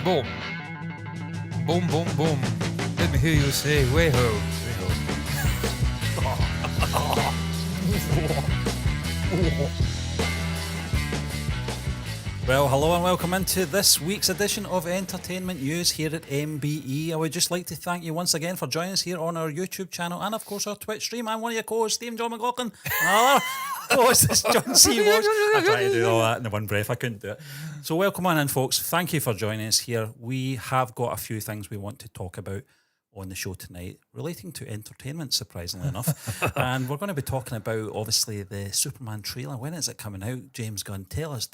Boom. Boom, boom, boom. Let me hear you say, way-ho. Well, hello and welcome into this week's edition of Entertainment News here at MBE. I would just like to thank you once again for joining us here on our YouTube channel and, of course, our Twitch stream. I'm one of your co-hosts, Stephen John McLaughlin. Another co-host is John C. Walsh. I tried to do all that in one breath. I couldn't do it. So welcome on in, folks. Thank you for joining us here. We have got a few things we want to talk about on the show tonight relating to entertainment, surprisingly enough. And we're going to be talking about, obviously, the Superman trailer. When is it coming out? James Gunn, tell us,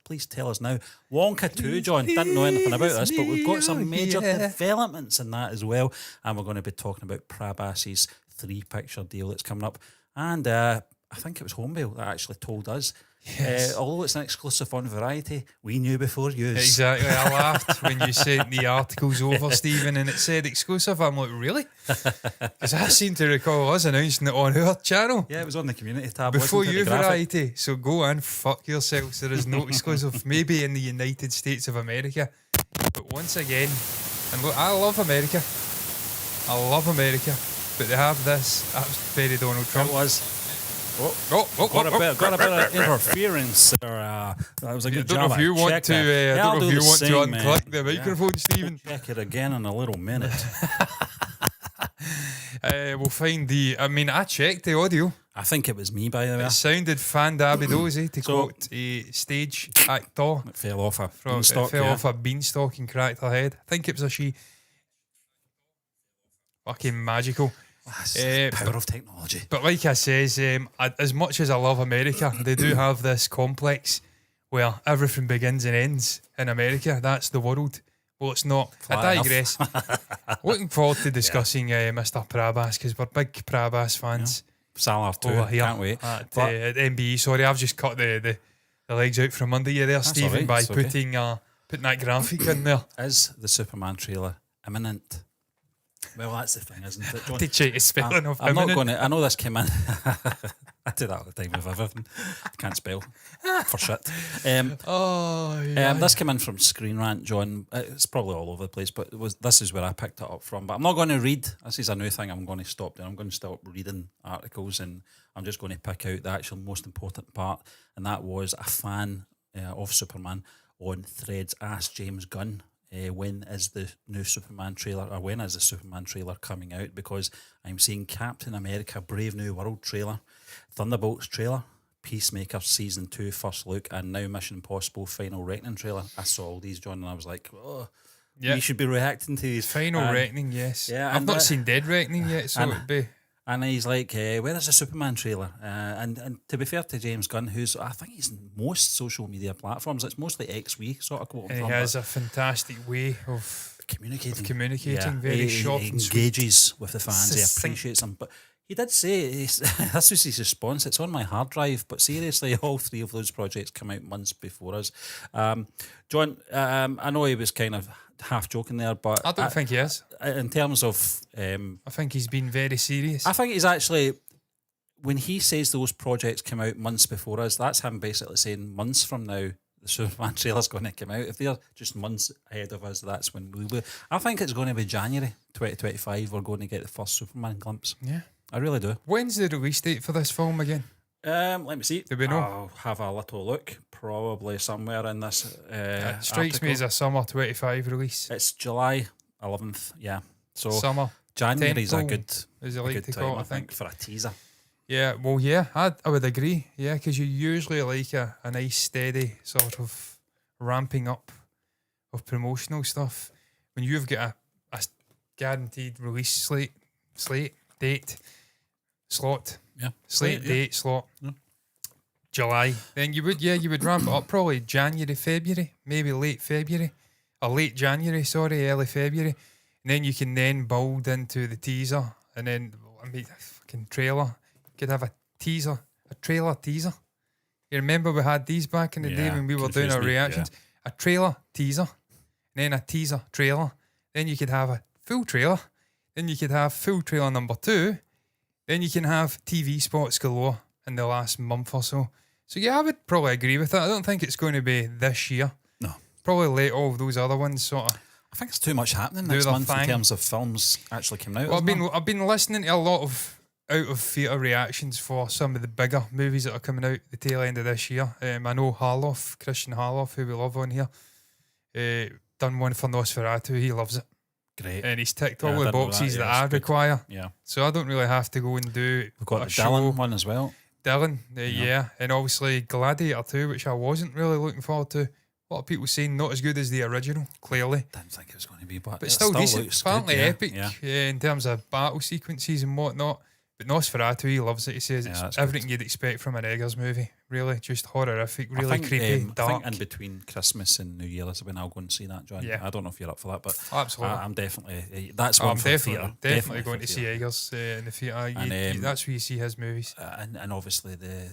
please tell us now. Wonka 2, John, didn't know anything about this, but we've got some major developments in that as well. And we're going to be talking about Prabhas's 3-picture deal that's coming up. And I think it was Hombale that actually told us. Yes. Although it's an exclusive on Variety, we knew before you. Exactly. I laughed when you sent the articles over, Stephen, and it said exclusive. I'm like, really? Because I seem to recall us announcing it on our channel. Yeah, it was on the community tab. Before wasn't it, you, the graphic? Variety. So go and fuck yourselves. There is no exclusive. Maybe in the United States of America. But once again, and look, I love America. But they have this. That was very Donald Trump. It was. Got a bit of interference there. That was a good job. I don't know if you want to man. unclick the microphone, Stephen. Check it again in a little minute. We'll find the. I mean, I checked the audio. I think it was me, by the way. It sounded fandabidozy, to quote a stage actor. It fell off a beanstalk. It fell off a beanstalk and cracked her head. I think it was a she. Fucking magical. Power of technology. But like I says, as much as I love America, they do have this complex where everything begins and ends in America. That's the world. Well, it's not. I digress. Looking forward to discussing Mr. Prabhas, because we're big Prabhas fans. Yeah. Salaar too. Over here Can't wait. at MBE. Sorry, I've just cut the legs out from under you there, Stephen, right, by putting that graphic in there. Is the Superman trailer imminent? Well, that's the thing, isn't it, John? Did you to spelling of I'm imminent? not going to. I know this came in. I do that all the time with everything. Can't spell for shit. This came in from Screen Rant, John. It's probably all over the place, but this is where I picked it up from. But I'm not going to read. This is a new thing I'm going to stop doing. I'm going to stop reading articles, and I'm just going to pick out the actual most important part, and that was a fan of Superman on Threads asked James Gunn, when is the new Superman trailer, or when is the Superman trailer coming out? Because I'm seeing Captain America Brave New World trailer, Thunderbolts trailer, Peacemaker Season 2 first look, and now Mission Impossible Final Reckoning trailer. I saw all these, John, and I was like, we should be reacting to these. Final Reckoning, yes. Yeah, I've not seen Dead Reckoning yet, so it'd be... And he's like, where is the Superman trailer? And to be fair to James Gunn, who's, I think he's in most social media platforms, it's mostly XW sort of quote. And he has a fantastic way of communicating, yeah, very short he and sweet. Engages with the fans, he appreciates them. But he did say, this was his response, it's on my hard drive, but seriously, all 3 of those projects come out months before us. John, I know he was kind of half joking there, but I don't think he is. In terms of I think he's been very serious. I think he's actually, when he says those projects come out months before us, that's him basically saying months from now the Superman trailer's going to come out. If they're just months ahead of us, that's when we will. I think it's going to be January 2025 we're going to get the first Superman glimpse. Yeah, I really do. When's the release date for this film again? Let me see. Do we know? I'll have a little look. Probably somewhere in this It strikes article. me as a summer 25 release. It's July 11th, yeah. So summer. January's a good As you like to call it, I think. for a teaser. Yeah, well, yeah, I would agree. Yeah, because you usually like a nice, steady sort of ramping up of promotional stuff. When you've got a guaranteed release slate, date, slot, Yeah. date, slot, Yeah. July, then you would ramp it up probably January, February, maybe late February, or late January, early February. And then you can then build into the teaser, and then, I mean, a fucking trailer. You could have a trailer teaser. You remember we had these back in the day when we were doing our reactions? Yeah. A trailer teaser, and then a teaser trailer. Then you could have a full trailer. Then you could have full trailer number 2. Then you can have TV spots galore in the last month or so. So yeah, I would probably agree with that. I don't think it's going to be this year. No. probably let all of those other ones sort of. I think there's too much happening Do next their month in thing. terms of films actually coming out. Well, isn't there? I've been listening to a lot of out of theatre reactions for some of the bigger movies that are coming out the tail end of this year. I know Christian Harloff, who we love on here, done one for Nosferatu. He loves it. Great. And he's ticked Yeah, I all the didn't know boxes that. that Yeah, I it's good. require. Yeah. So I don't really have to go and do We've got a the show. Dylan one as well. Dylan, yeah. And obviously Gladiator 2, which I wasn't really looking forward to. A lot of people saying not as good as the original, clearly. Didn't think it was going to be, but But it still decent. looks Apparently good, yeah. epic Yeah. in terms of battle sequences and whatnot. But Nosferatu, he loves it. He says Yeah, it's that's everything you'd expect from an Eggers movie. Really, just horrific, I really think, creepy, I dark. think in between Christmas and New Year is when I'll go and see that, John. Yeah. I don't know if you're up for that, but Absolutely. I'm definitely that's one I'm for definitely theatre. going to for see theatre. Eggers in the theatre. And, That's where you see his movies. And obviously the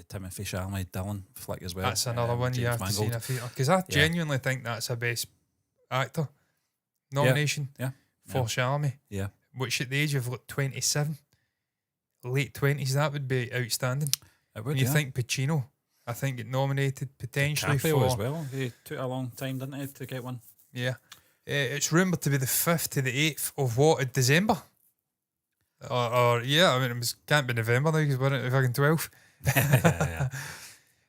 Timothy Chalamet Dylan flick as well. That's another one you James have to see in Mangold. a theatre. Because I genuinely think that's a best actor nomination Yeah. for Chalamet. Yeah. Which at the age of like 27, late 20s, that would be outstanding. It would, When you yeah. think Pacino, I think get nominated potentially DiCaprio for as well. He took a long time, didn't he, to get one? Yeah. It's rumoured to be the 5th to the 8th of what, December? Or yeah, I mean, can't be November now because we're in fucking 12th. yeah.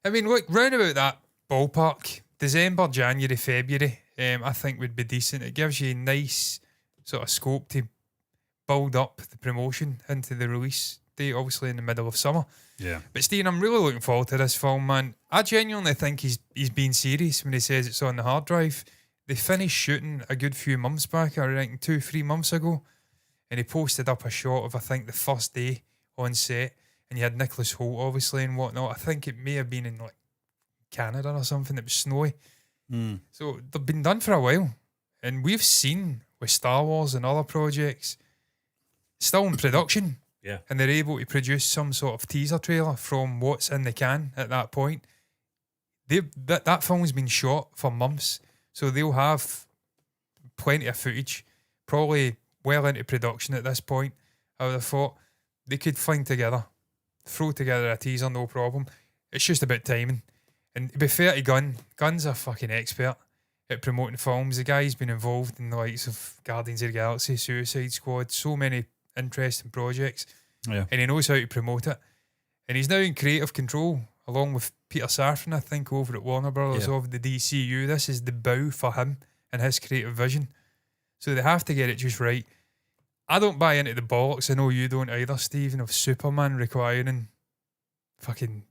I mean, look, round about that ballpark, December, January, February, I think would be decent. It gives you a nice sort of scope to build up the promotion into the release date, obviously in the middle of summer. Yeah. But Stephen, I'm really looking forward to this film, man. I genuinely think he's being serious when he says it's on the hard drive. They finished shooting a good few months back, I think 2-3 months ago, and he posted up a shot of, I think, the first day on set, and you had Nicholas Hoult, obviously, and whatnot. I think it may have been in, like, Canada or something. It was snowy. So they've been done for a while, and we've seen with Star Wars and other projects still in production. Yeah. And they're able to produce some sort of teaser trailer from what's in the can at that point. That film's been shot for months, so they'll have plenty of footage, probably well into production at this point. I would have thought they could throw together a teaser, no problem. It's just about timing. And to be fair to Gunn, Gunn's a fucking expert at promoting films. The guy's been involved in the likes of Guardians of the Galaxy, Suicide Squad, so many interesting projects. Yeah. And he knows how to promote it. And he's now in creative control, along with Peter Safran, I think, over at Warner Brothers of the DCU. This is the bow for him and his creative vision. So they have to get it just right. I don't buy into the bollocks, I know you don't either, Stephen, of Superman requiring fucking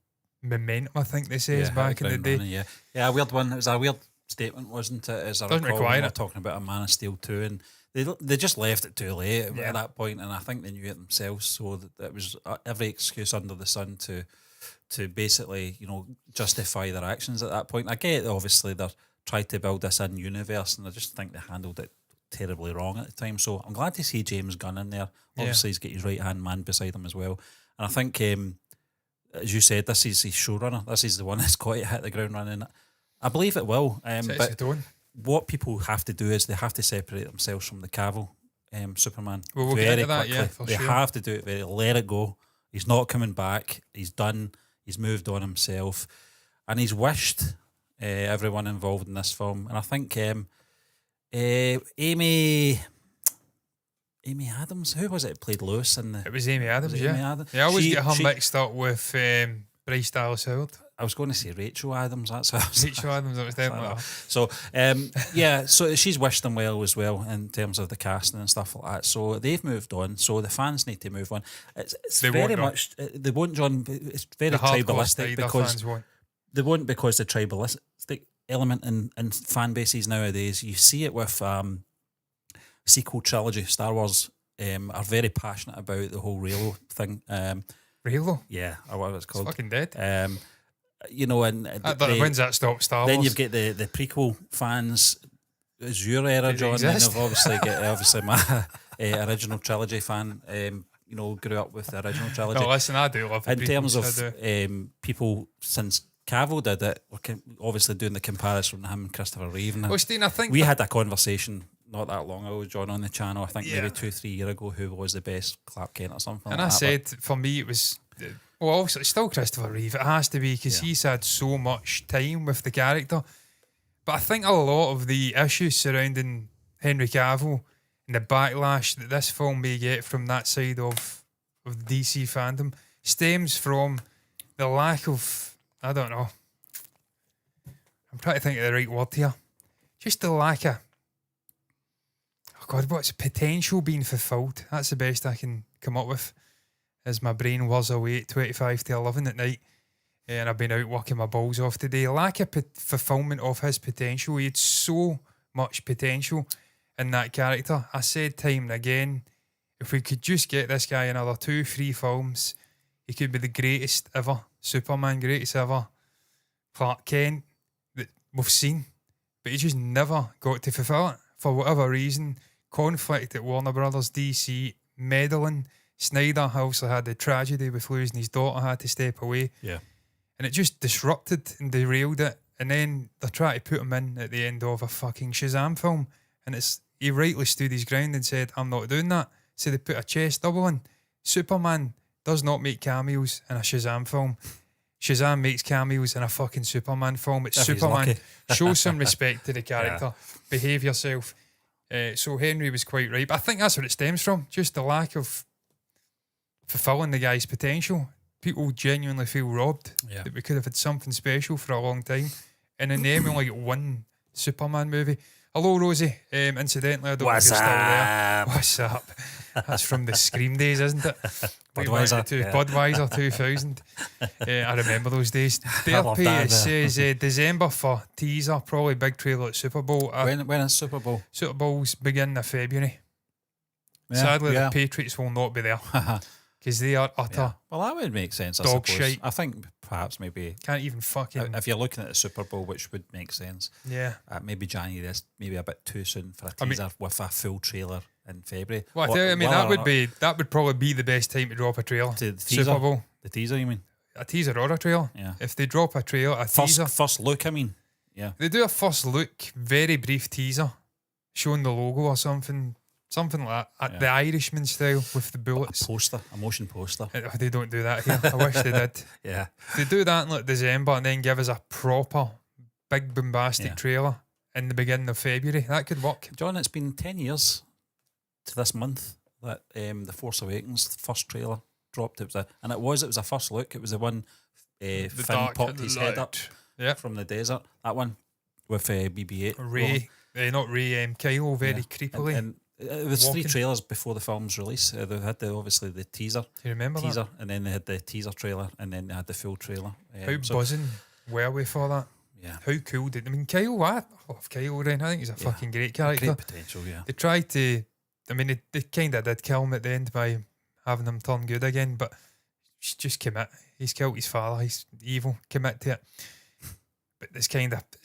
momentum, I think they say, back in the day. Running, yeah, a weird one. It was a weird statement, wasn't it? As I Doesn't recall, require we were it. talking about a Man of Steel 2, and they just left it too late at that point, and I think they knew it themselves, so that it was every excuse under the sun to basically, justify their actions at that point. I get, obviously, they're trying to build this in universe, and I just think they handled it terribly wrong at the time. So I'm glad to see James Gunn in there. Obviously, he's got his right hand man beside him as well, and I think, as you said, this is his showrunner. This is the one that's got to hit the ground running. I believe it will. Sets the But tone. what people have to do is they have to separate themselves from the Cavill Superman Well, we'll get very into that, quickly. yeah, for They sure. have to do it let it go. He's not coming back. He's done. He's moved on himself, and he's wished everyone involved in this film. And I think Amy Adams, who was it that played Lewis in the? It was Amy Adams, Was it yeah. Amy Adams? Yeah, I always She- get her she- mixed up with Bryce Dallas Howard. I was going to say Rachel Adams. That's what I was Rachel Adams, that was definitely her. So, so she's wished them well as well in terms of the casting and stuff like that. So they've moved on. So the fans need to move on. It's They very won't, no. much. They won't, John. It's very The hardcore tribalistic Snyder because fans won't. they won't, because the tribalistic element in fan bases nowadays. You see it with sequel trilogy. Star Wars are very passionate about the whole Reylo thing. Reylo? Yeah, or whatever it's It's called. fucking dead. And When's that stop Star Wars? then you've got the prequel fans. It's your era, Did they John. And exist? you've obviously my original trilogy fan. Grew up with the original trilogy. No, listen, I do love the In terms prequels, I of do. people since Cavill did it, we're obviously doing the comparison with him and Christopher Reeve. And Well, Steve, I think we had a conversation not that long ago, John, on the channel. I think Yeah. maybe 2-3 years ago, who was the best Clark Kent or something. and like I that. said for me it was obviously it's still Christopher Reeve. It has to be because Yeah. he's had so much time with the character. But I think a lot of the issues surrounding Henry Cavill and the backlash that this film may get from that side of the DC fandom stems from the lack of, I don't know, I'm trying to think of the right word here. Just the lack of, oh God, what's potential being fulfilled? That's the best I can come up with as my brain was away at 25 to 11 at night. And I've been out working my balls off today. Lack of fulfillment of his potential. He had so much potential in that character. I said time and again, if we could just get this guy another 2-3 films, he could be the greatest ever Superman, greatest ever Clark Kent that we've seen. But he just never got to fulfill it for whatever reason. Conflict at Warner Brothers, DC, meddling. Snyder also had the tragedy with losing his daughter, had to step away. Yeah. And it just disrupted and derailed it. And then they're trying to put him in at the end of a fucking Shazam film. And he rightly stood his ground and said, I'm not doing that. So they put a chest double in. Superman does not make cameos in a Shazam film. Shazam makes cameos in a fucking Superman film. It's Superman. Show some respect to the character. Yeah. Behave yourself. So Henry was quite right. But I think that's what it stems from. Just the lack of fulfilling the guy's potential. People genuinely feel robbed that we could have had something special for a long time. And in the end, we only get one Superman movie. Hello, Rosie. Incidentally, I don't know if you're still there. What's up? That's from the Scream days, isn't it? Budweiser 2000. I remember those days. Therapy, it says December for teaser, probably big trailer at Super Bowl. When is Super Bowl? Super Bowl's beginning of February. Sadly, the Patriots will not be there. Because they are utter. Yeah. Well, that would make sense. I dog suppose. Shite. I think perhaps maybe can't even fucking. If you're looking at the Super Bowl, which would make sense. Yeah. Maybe January is maybe a bit too soon for a teaser with a full trailer in February. Well, that would probably be the best time to drop a trailer. To the teaser, Super Bowl. The teaser, you mean? A teaser or a trailer. Yeah. If they drop a trailer, teaser. First look, I mean. Yeah. They do a first look, very brief teaser, showing the logo or something. Something like that, the Irishman style with the bullets. A motion poster. They don't do that here. I wish they did. Yeah. They do that in like December and then give us a proper, big, bombastic trailer in the beginning of February. That could work. John, it's been 10 years to this month that The Force Awakens first trailer dropped. It was a first look. It was the one Finn popped his head up from the desert. That one with BB-8. Ray, not Ray, Kylo, very creepily. And it was walking. 3 trailers before the film's release. They had obviously the teaser. Do you remember teaser, that? And then they had the teaser trailer, and then they had the full trailer. How buzzing were we for that? Yeah. How cool did... I mean, Kylo, I love Kylo Ren. I think he's a fucking great character. Great potential, yeah. They tried to... I mean, they kind of did kill him at the end by having him turn good again, but just commit. He's killed his father. He's evil. Commit to it. But it's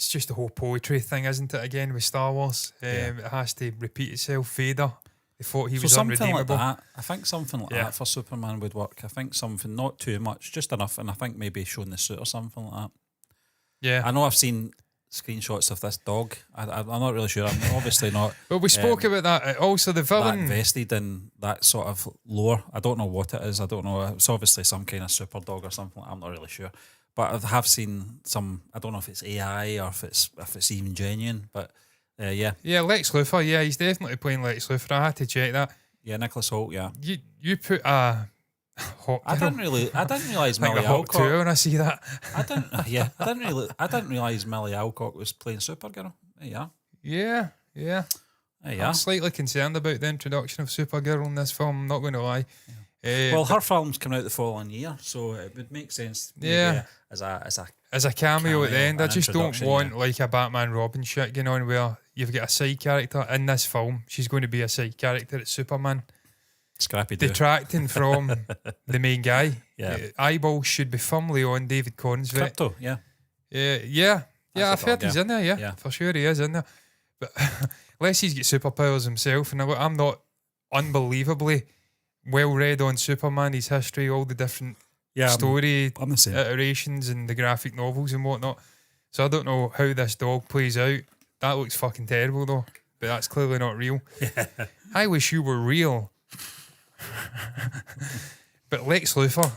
just the whole poetry thing, isn't it? Again with Star Wars, it has to repeat itself. Vader, they thought he was unredeemable. Like that, I think something like that for Superman would work. I think something not too much, just enough, and I think maybe showing the suit or something like that. Yeah, I know I've seen screenshots of this dog. I'm not really sure. I'm obviously not. But we spoke about that. Also, the villain invested in that sort of lore. I don't know what it is. I don't know. It's obviously some kind of super dog or something. I'm not really sure. But I have seen some. I don't know if it's AI or if it's even genuine. But yeah. Lex Luthor. Yeah, he's definitely playing Lex Luthor. I had to check that. Yeah, Nicholas Hoult. Yeah. You put a hot. I didn't realise Millie Alcock. When I see that. I didn't realise Millie Alcock was playing Supergirl. Yeah. Yeah. I'm slightly concerned about the introduction of Supergirl in this film. I'm not going to lie. Well, her film's coming out the following year, so it would make sense. As a cameo at the end. I just don't want like a Batman Robin shit going on where you've got a side character in this film. She's going to be a side character at Superman. Scrappy detracting from the main guy. Yeah, eyeballs should be firmly on David Corn's Crypto. Yeah. I've heard he's in there. Yeah, for sure he is in there. But unless he's got superpowers himself, and I'm not unbelievably well read on Superman, his history, all the different story iterations and the graphic novels and whatnot. So I don't know how this dog plays out. That looks fucking terrible though, but that's clearly not real. I wish you were real. But Lex Luthor,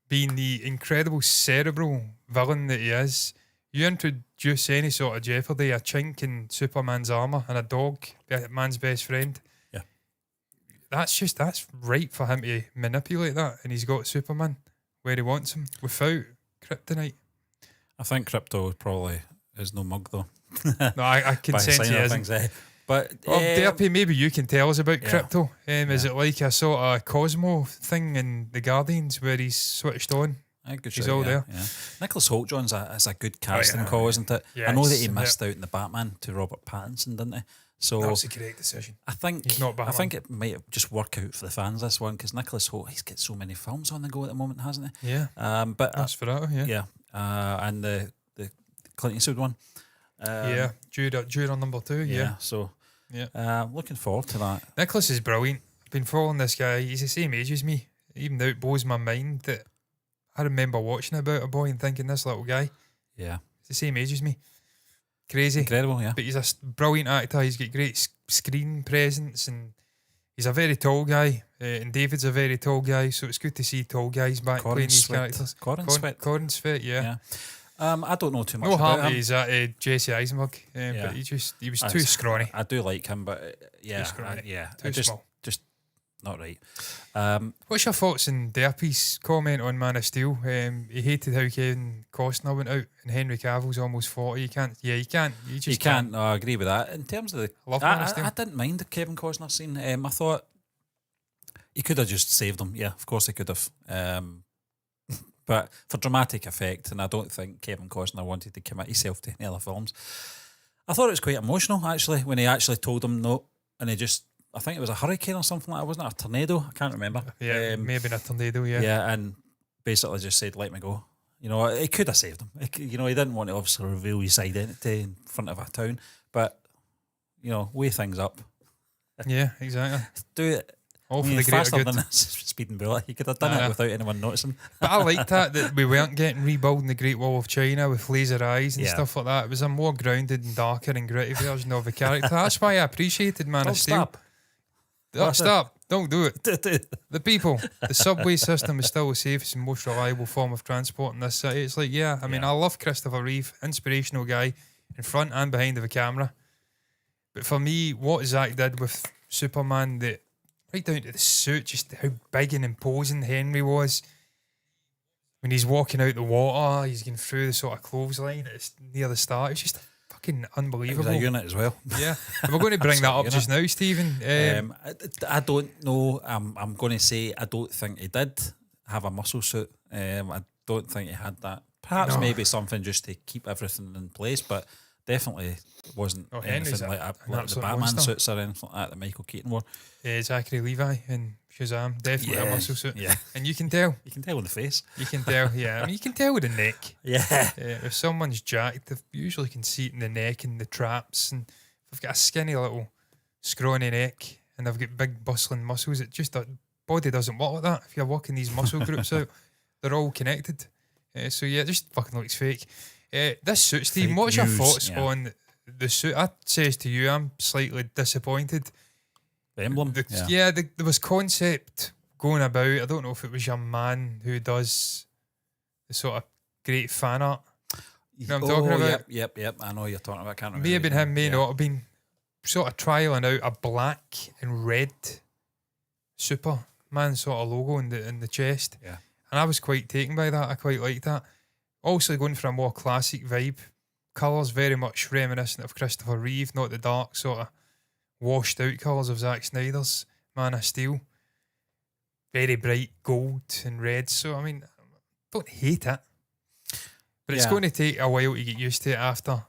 being the incredible cerebral villain that he is, You introduce any sort of jeopardy, a chink in Superman's armour and a dog, man's best friend. Yeah. That's right for him to manipulate that, and he's got Superman where he wants him without kryptonite. I think Crypto probably is no mug though. No, I can By sense he sign of isn't. things, But Well, Derpy, maybe you can tell us about Yeah. Crypto. Is it like a sort of Cosmo thing in the Guardians where he's switched on? good He's shout, all yeah, there. Yeah. Nicholas Hoult is a good casting yeah, call, yeah. isn't it? Yeah, I know that it's- he missed out in the Batman to Robert Pattinson, didn't he? So That's a correct decision. I think He's not Batman. I think it might just work out for the fans this one because Nicholas Hoult, he's got so many films on the go at the moment, hasn't he? Yeah. But That's for that, yeah. yeah, and the Clint Eastwood one. Yeah. Jude on number 2, yeah. So Yeah. looking forward to that. Nicholas is brilliant. I've been following this guy. He's the same age as me. Even though it blows my mind that I remember watching About a Boy and thinking this little guy, Yeah, he's the same age as me. Crazy. incredible. Yeah, But he's a brilliant actor. He's got great screen presence and he's a very tall guy. And David's a very tall guy, so it's good to see tall guys back playing these characters. Corin's fit, yeah. I don't know too much No about harm him. he's at Jesse Eisenberg, Yeah. but he was too scrawny. I do like him, but Too scrawny. Too just small. not right. What's your thoughts on Derpy's comment on Man of Steel? He hated how Kevin Costner went out and Henry Cavill's almost 40. You can't. You just You can't. No, I agree with that. In terms of the, Love Man of Steel. I didn't mind the Kevin Costner scene. I thought he could have just saved him. Yeah, of course he could have. But for dramatic effect, and I don't think Kevin Costner wanted to commit himself to any other films. I thought it was quite emotional actually when he actually told him no, and he just. I think it was a hurricane or something like that. Wasn't it a tornado? I can't remember. Yeah, maybe in a tornado, yeah. Yeah, and basically just said, let me go. You know, it could have saved him. He didn't want to obviously reveal his identity in front of a town, but, weigh things up. Yeah, exactly. Do it. All for the greater faster good. than a speeding bullet. He could have done it without anyone noticing. But I liked that we weren't getting rebuilding the Great Wall of China with laser eyes and Yeah. stuff like that. It was a more grounded and darker and gritty version of the character. That's why I appreciated Man Don't of Steel. stop. Stop. Don't do it. The people. The subway system is still the safest and most reliable form of transport in this city. It's like, I mean, I love Christopher Reeve, inspirational guy, in front and behind of the camera. But for me, what Zach did with Superman, right down to the suit, just how big and imposing Henry was. When he's walking out the water, he's going through the sort of clothesline it's near the start. It's just fucking It was unbelievable. a unit as well. Yeah. And we're going to bring that up Unit. just now, Stephen. I don't know. I'm going to say I don't think he did have a muscle suit. I don't think he had that. Perhaps No. maybe something just to keep everything in place, but definitely wasn't Henry's anything like an the absolute Batman monster. suits or anything like that Michael Keaton wore. Zachary Levi and Shazam, definitely a muscle suit. Yeah, And you can tell. you can tell in the face. You can tell, yeah. I mean, you can tell with the neck. Yeah, If someone's jacked, they usually can see it in the neck and the traps. And if they've got a skinny little scrawny neck and they've got big bustling muscles, it just, the body doesn't work like that. If you're working these muscle groups out, they're all connected. So yeah, it just fucking looks fake. This suit, Steve, Fake what's your news, thoughts yeah. on the suit? I says to you, I'm slightly disappointed. the emblem. There was concept going about. I don't know if it was your man who does the sort of great fan art. You know what I'm talking about? Yep. I know you're talking about. I can't remember. May have been him, may Yeah. not have been. Sort of trialing out a black and red Superman sort of logo in the chest. Yeah. And I was quite taken by that. I quite liked that. Also going for a more classic vibe. Colours very much reminiscent of Christopher Reeve, not the dark sort of washed out colours of Zack Snyder's Man of Steel. Very bright gold and red. So, I mean, I don't hate it. But it's Yeah. going to take a while to get used to it after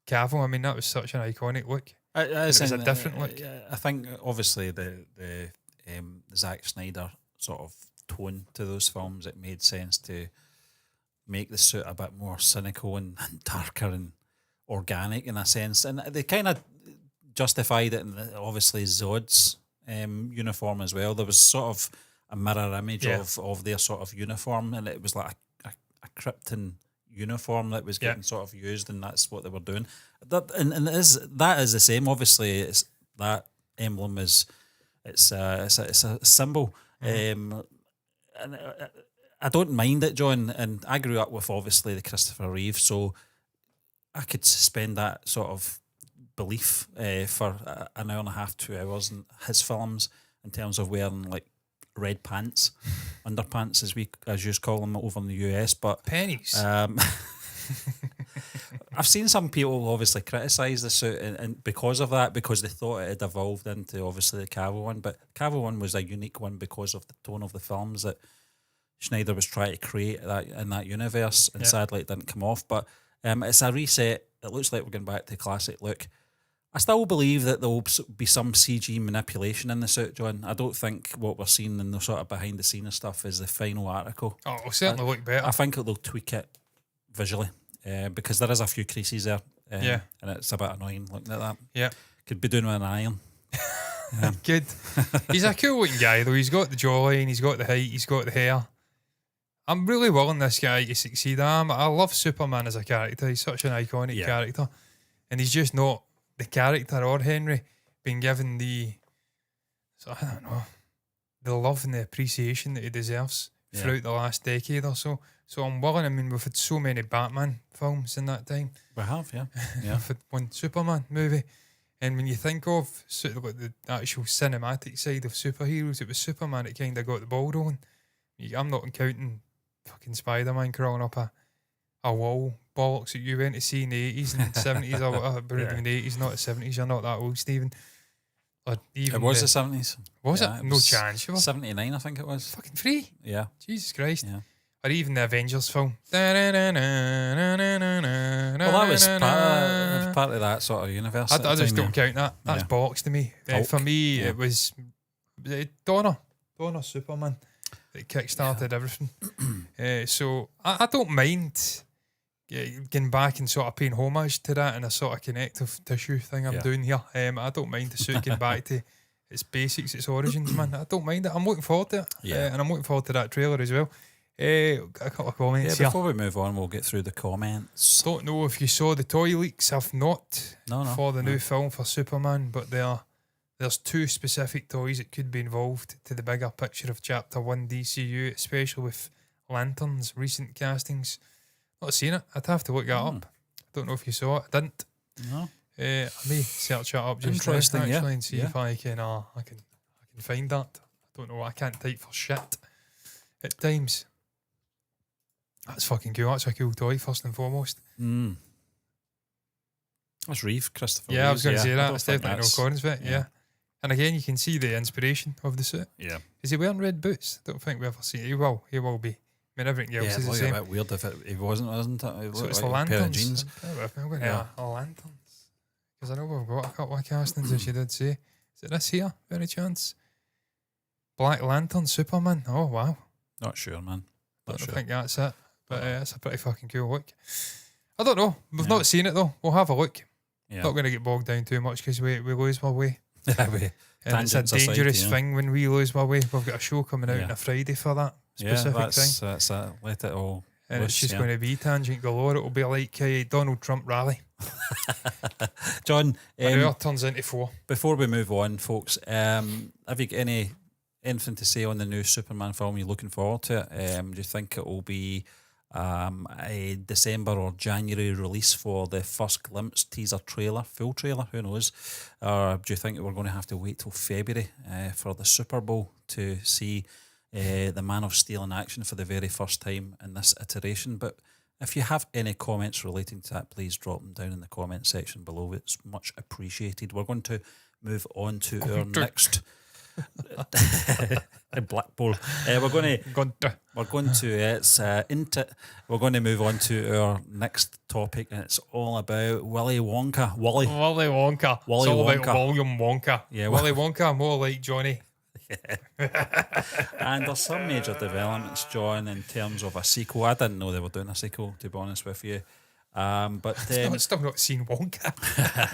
Cavill. I mean, that was such an iconic look. It was a different look. I think obviously the Zack Snyder sort of tone to those films, it made sense to make the suit a bit more cynical and darker and organic in a sense, and they kind of justified it in obviously Zod's uniform as well. There was sort of a mirror image of their sort of uniform, and it was like a Krypton uniform that was getting sort of used, and that's what they were doing. That is the same. Obviously, it's that emblem is it's a symbol, and I don't mind it, John, and I grew up with obviously the Christopher Reeve, so I could suspend that sort of belief for an hour and a half, 2 hours in his films in terms of wearing like red pants, underpants as you call them over in the US, but pennies. I've seen some people obviously criticise the suit and because of that, because they thought it had evolved into obviously the Cavill one, but Cavill one was a unique one because of the tone of the films that Schneider was trying to create that in that universe, and sadly it didn't come off. But it's a reset. It looks like we're going back to classic look. I still believe that there will be some CG manipulation in the suit, John. I don't think what we're seeing in the sort of behind the scenes stuff is the final article. Oh, it'll certainly look better. I think they'll tweak it visually because there is a few creases there. And it's a bit annoying looking at that. Yeah. Could be doing with an iron. Good. He's a cool looking guy though. He's got the jawline, he's got the height, he's got the hair. I'm really willing this guy to succeed. I love Superman as a character. He's such an iconic character. And he's just not the character or Henry being given the, so I don't know, the love and the appreciation that he deserves throughout the last decade or so. So I'm willing. I mean, we've had so many Batman films in that time. We have, yeah. We've had one Superman movie. And when you think of sort of like the actual cinematic side of superheroes, it was Superman that kind of got the ball rolling. I'm not counting fucking Spider-Man crawling up a wall bollocks that you went to see in the 80s and 70s or whatever, but in the 80s, not the 70s. You're not that old, Stephen. Or even it was the 70s. Was yeah, it? No chance. You were 79, I think it was. fucking free. Yeah. Jesus Christ. Yeah. Or even the Avengers film. Well, that was part of that sort of universe. I just don't count that. That's bollocks to me. For me, it was Donner Superman that kick-started everything. So I don't mind getting back and sort of paying homage to that in a sort of connective tissue thing I'm doing here. I don't mind the suit getting back to its basics, its origins, man. I don't mind it. I'm looking forward to it. And I'm looking forward to that trailer as well. Got a couple of comments here. Before we move on, we'll get through the comments. Don't know if you saw the toy leaks. I've not for the new film for Superman, but there's two specific toys that could be involved to the bigger picture of Chapter 1 DCU, especially with Lantern's recent castings. Not seen it. I'd have to look that up. Don't know if you saw it. I didn't. No. I may search that up just now, actually, and see if I can find that. I don't know. I can't type for shit at times. That's fucking cool. That's a cool toy, first and foremost. That's Reeve, Christopher. Yeah, I was going to say that. It's think definitely no Collins bit. Yeah. And again, you can see the inspiration of the suit. Yeah. Is he wearing red boots? I don't think we ever see it. He will be. I mean, everything else is the same. A bit weird if he wasn't it? So it's like the a pair of lanterns. jeans. I'm going to lanterns. Because I know we've got a couple of castings, as you did say. Is it this here, by any chance? Black Lantern, Superman. Oh, wow. Not sure, man. I think that's it. But it's a pretty fucking cool look. I don't know. We've not seen it, though. We'll have a look. Yeah. Not going to get bogged down too much because we lose our way. And it's a Tangents dangerous aside, thing when we lose our way. We've got a show coming out on a Friday for that specific thing. That's it. Let it all And loose, it's just going to be tangent galore. It'll be like a Donald Trump rally. John, An hour turns into 4. before we move on, folks, have you got anything to say on the new Superman film? You're looking forward to it? Do you think it will be a December or January release for the first glimpse teaser trailer, full trailer? Who knows? Or do you think we're going to have to wait till February for the Super Bowl to see the Man of Steel in action for the very first time in this iteration? But if you have any comments relating to that, please drop them down in the comment section below. It's much appreciated. We're going to move on to our next Blackpool. We're going to move on to our next topic, and it's all about Willy Wonka. Willy Wonka. It's all about William Wonka. Yeah, Willy Wonka, more like Johnny. And there's some major developments, John, in terms of a sequel. I didn't know they were doing a sequel, to be honest with you. But still not seen Wonka.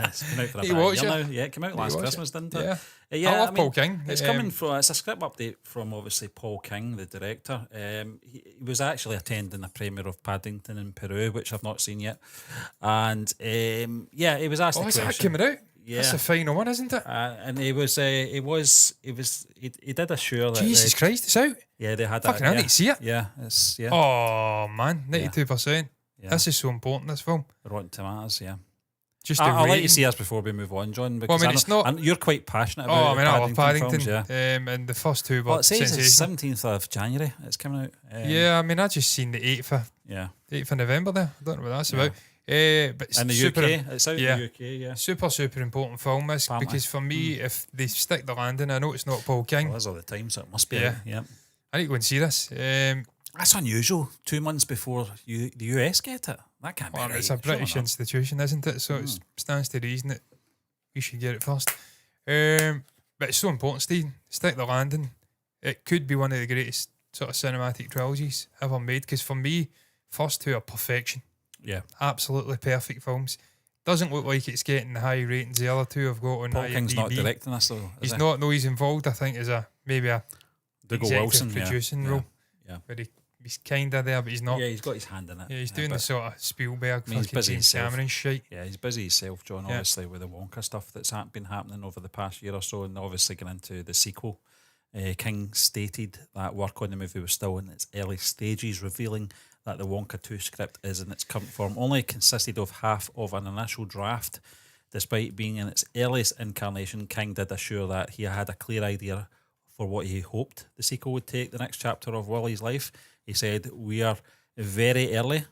It's been out for a year now. Yeah, it came out last Christmas, didn't it? Yeah, I love Paul King. It's coming from. It's a script update from obviously Paul King, the director. He was actually attending a premiere of Paddington in Peru, which I've not seen yet. And he was asked. Is that coming out? Yeah, That's the final one, isn't it? and he did assure that Jesus Christ, it's out. yeah, they had Fucking that. I need to see it. Yeah, it's Oh man, 92%. Yeah. This is so important. This film. Rotten Tomatoes. Yeah. Just the I'll let you rating. see us before we move on, John. Because Well, I mean, it's not. and you're quite passionate Oh, about I mean, I love Paddington Paddington. films, yeah. And the first two were Well, it says it's sensational. 17th of January. It's coming out. Yeah, I mean, I just seen the 8th of November there. I don't know what that's about. But it's In the super, UK, it's out yeah. in the UK. Yeah. super important film is Apparently. because for me, if they stick the landing, I know it's not Paul King. Well, that's all the time, so it must be. Yeah. Out. Yeah. I need to go and see this. That's unusual. 2 months before the US get it. That can't be Well, right. it's a British Surely not. institution, isn't it? So it stands to reason that we should get it first. But it's so important, Steve. Stick the landing. It could be one of the greatest sort of cinematic trilogies ever made. Because for me, first two are perfection. Yeah. Absolutely perfect films. Doesn't look like it's getting the high ratings the other two have got on Paul IMDb. King's not directing this, though. Is He's he? not. No, he's involved. I think as maybe a Dougal executive Wilson, producing yeah. role. Yeah. Where he's kind of there, but he's not. Yeah, he's got his hand in it. Yeah, he's doing but- the sort of Spielberg, I mean, he's fucking busy James himself. Cameron shit. Yeah, he's busy himself, John, Yeah. obviously, with the Wonka stuff that's been happening over the past year or so, and obviously getting into the sequel. King stated that work on the movie was still in its early stages, revealing that the Wonka 2 script is in its current form only consisted of half of an initial draft. Despite being in its earliest incarnation, King did assure that he had a clear idea for what he hoped the sequel would take the next chapter of Willie's life. He said, "We are very early.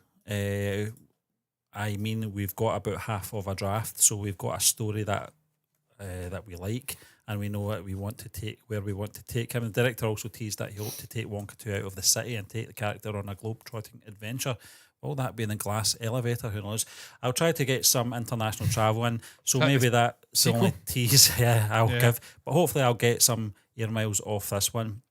I mean, we've got about half of a draft, so we've got a story that we like, and we know what we want to take, where we want to take him." The director also teased that he hoped to take Wonka 2 out of the city and take the character on a globe-trotting adventure. Will that be in the glass elevator? Who knows? I'll try to get some international travel in, so That maybe is that's the sequel? only tease I'll Yeah. give. But hopefully I'll get some ear miles off this one.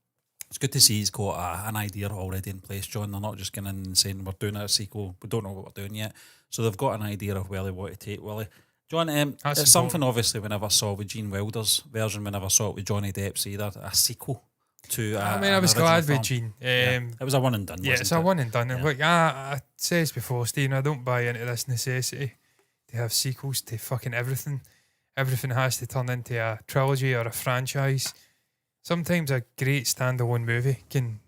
It's good to see he's got an idea already in place, John. They're not just going in and saying, we're doing a sequel, we don't know what we're doing yet. So they've got an idea of where they want to take Willie. John, That's it's something important. obviously we never saw with Gene Wilder's version, we never saw it with Johnny Depp's either, a sequel to I mean, an I was original glad film. with Gene. Yeah. It was a one and done, Yeah, wasn't it's it? a one and done. And Yeah. look, I says before, Stephen, I don't buy into this necessity to have sequels to fucking everything. Everything has to turn into a trilogy or a franchise. Sometimes a great standalone movie can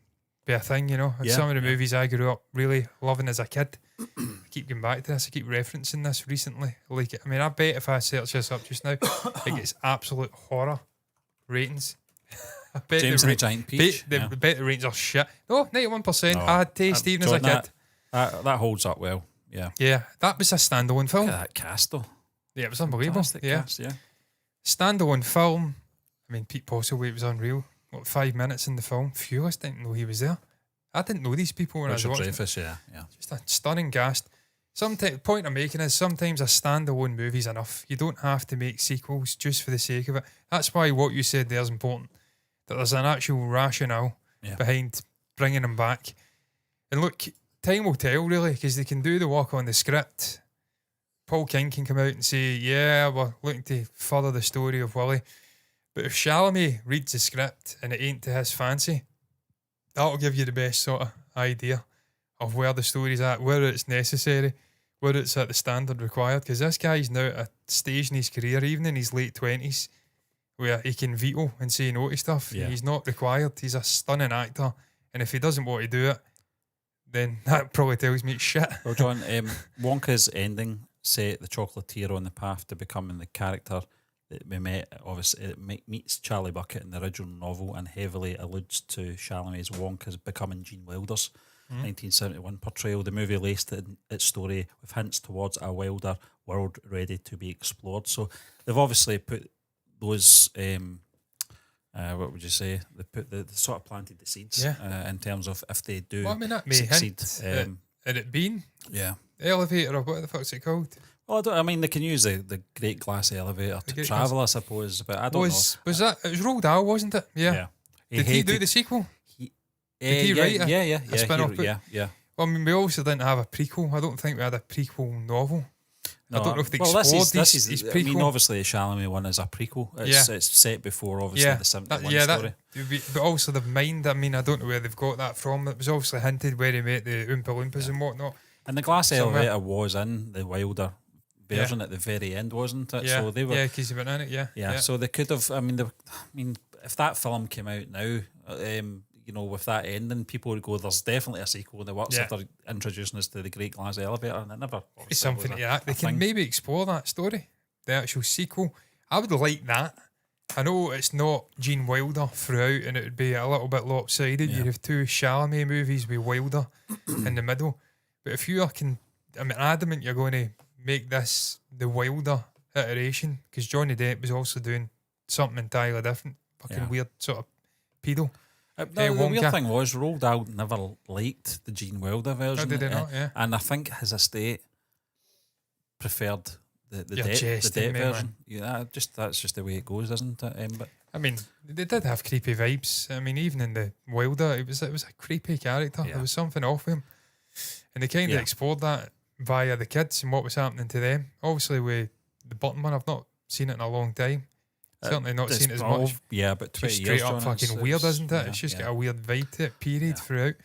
be a thing, you know. Yeah, Some of the yeah. movies I grew up really loving as a kid. I keep going back to this. I keep referencing this recently. Like, I mean, I bet if I search this up just now, it gets absolute horror ratings. I bet James the and the ra- Giant Peach. bet, the bet the ratings are shit. No, 91%. No. I had taste Stephen as a John, kid. that holds up well. Yeah. Yeah, that was a standalone film. Look at that cast though. Yeah, it was unbelievable. Fantastic Yeah, cast, yeah. standalone film. I mean, Pete Postlethwaite was unreal. What, 5 minutes in the film? Fewless didn't know he was there. I didn't know these people when Richard I was watching. Dreyfuss, yeah. Just a stunning cast. Sometimes, point I'm making is sometimes a standalone movie's enough. You don't have to make sequels just for the sake of it. That's why what you said there is important. That there's an actual rationale Yeah. behind bringing them back. And look, time will tell really, because they can do the work on the script. Paul King can come out and say, yeah, we're looking to further the story of Willie. But if Chalamet reads the script and it ain't to his fancy, that'll give you the best sort of idea of where the story's at, whether it's necessary, whether it's at the standard required. Because this guy's now at a stage in his career, even in his late 20s, where he can veto and say no to stuff. Yeah. He's not required. He's a stunning actor. And if he doesn't want to do it, then that probably tells me it's shit. Well, John, Wonka's ending set the chocolatier on the path to becoming the character that we met. Obviously, it meets Charlie Bucket in the original novel and heavily alludes to Chalamet's Wonka's becoming Gene Wilder's 1971 portrayal. The movie laced its story with hints towards a wilder world ready to be explored. So they've obviously put those. What would you say? They put the sort of planted the seeds in terms of if they do Well, I mean, that may succeed. hint at it being Yeah. elevator or what the fuck's it called? Well, I mean, they can use the great glass elevator to great travel, I suppose, but I don't Was that, it was Roald Dahl, wasn't it? Yeah. know. Did he do the sequel? Did he yeah, write yeah, spin-off book? yeah. Well, I mean, we also didn't have a prequel. I don't think we had a prequel novel. I don't know if they well, explored this his is, I prequel. mean, obviously, the Chalamet one is a prequel. It's set before, obviously, the 71 story. But also the mind. I mean, I don't know where they've got that from. It was obviously hinted where he met the Oompa Loompas and whatnot. And the glass Somewhere. elevator was in the Wilder version at the very end, wasn't it? Yeah, So they were, because he went in it. Yeah. So they could have. I mean, if that film came out now, with that ending, people would go, "There's definitely a sequel." And the works after introducing us to the Great Glass Elevator, and it never. It's something like that. They can maybe explore that story, the actual sequel. I would like that. I know it's not Gene Wilder throughout, and it would be a little bit lopsided. Yeah. You'd have two Chalamet movies with Wilder in the middle. But if you are adamant you're going to make this the Wilder iteration, because Johnny Depp was also doing something entirely different, fucking weird sort of pedo. The weird thing was, Roald Dahl never liked the Gene Wilder version. Oh, did he not? Yeah. And I think his estate preferred the jesting, Depp man. version. Yeah, that's just the way it goes, isn't it? But I mean, they did have creepy vibes. I mean, even in the Wilder, it was a creepy character. Yeah. There was something off him, and they kind of explored that via the kids and what was happening to them. Obviously, with the Button one, I've not seen it in a long time. Certainly not seen it as much. Yeah, but 20 It's years straight up fucking weird, isn't it? It's just got a weird vibe to it, period, throughout.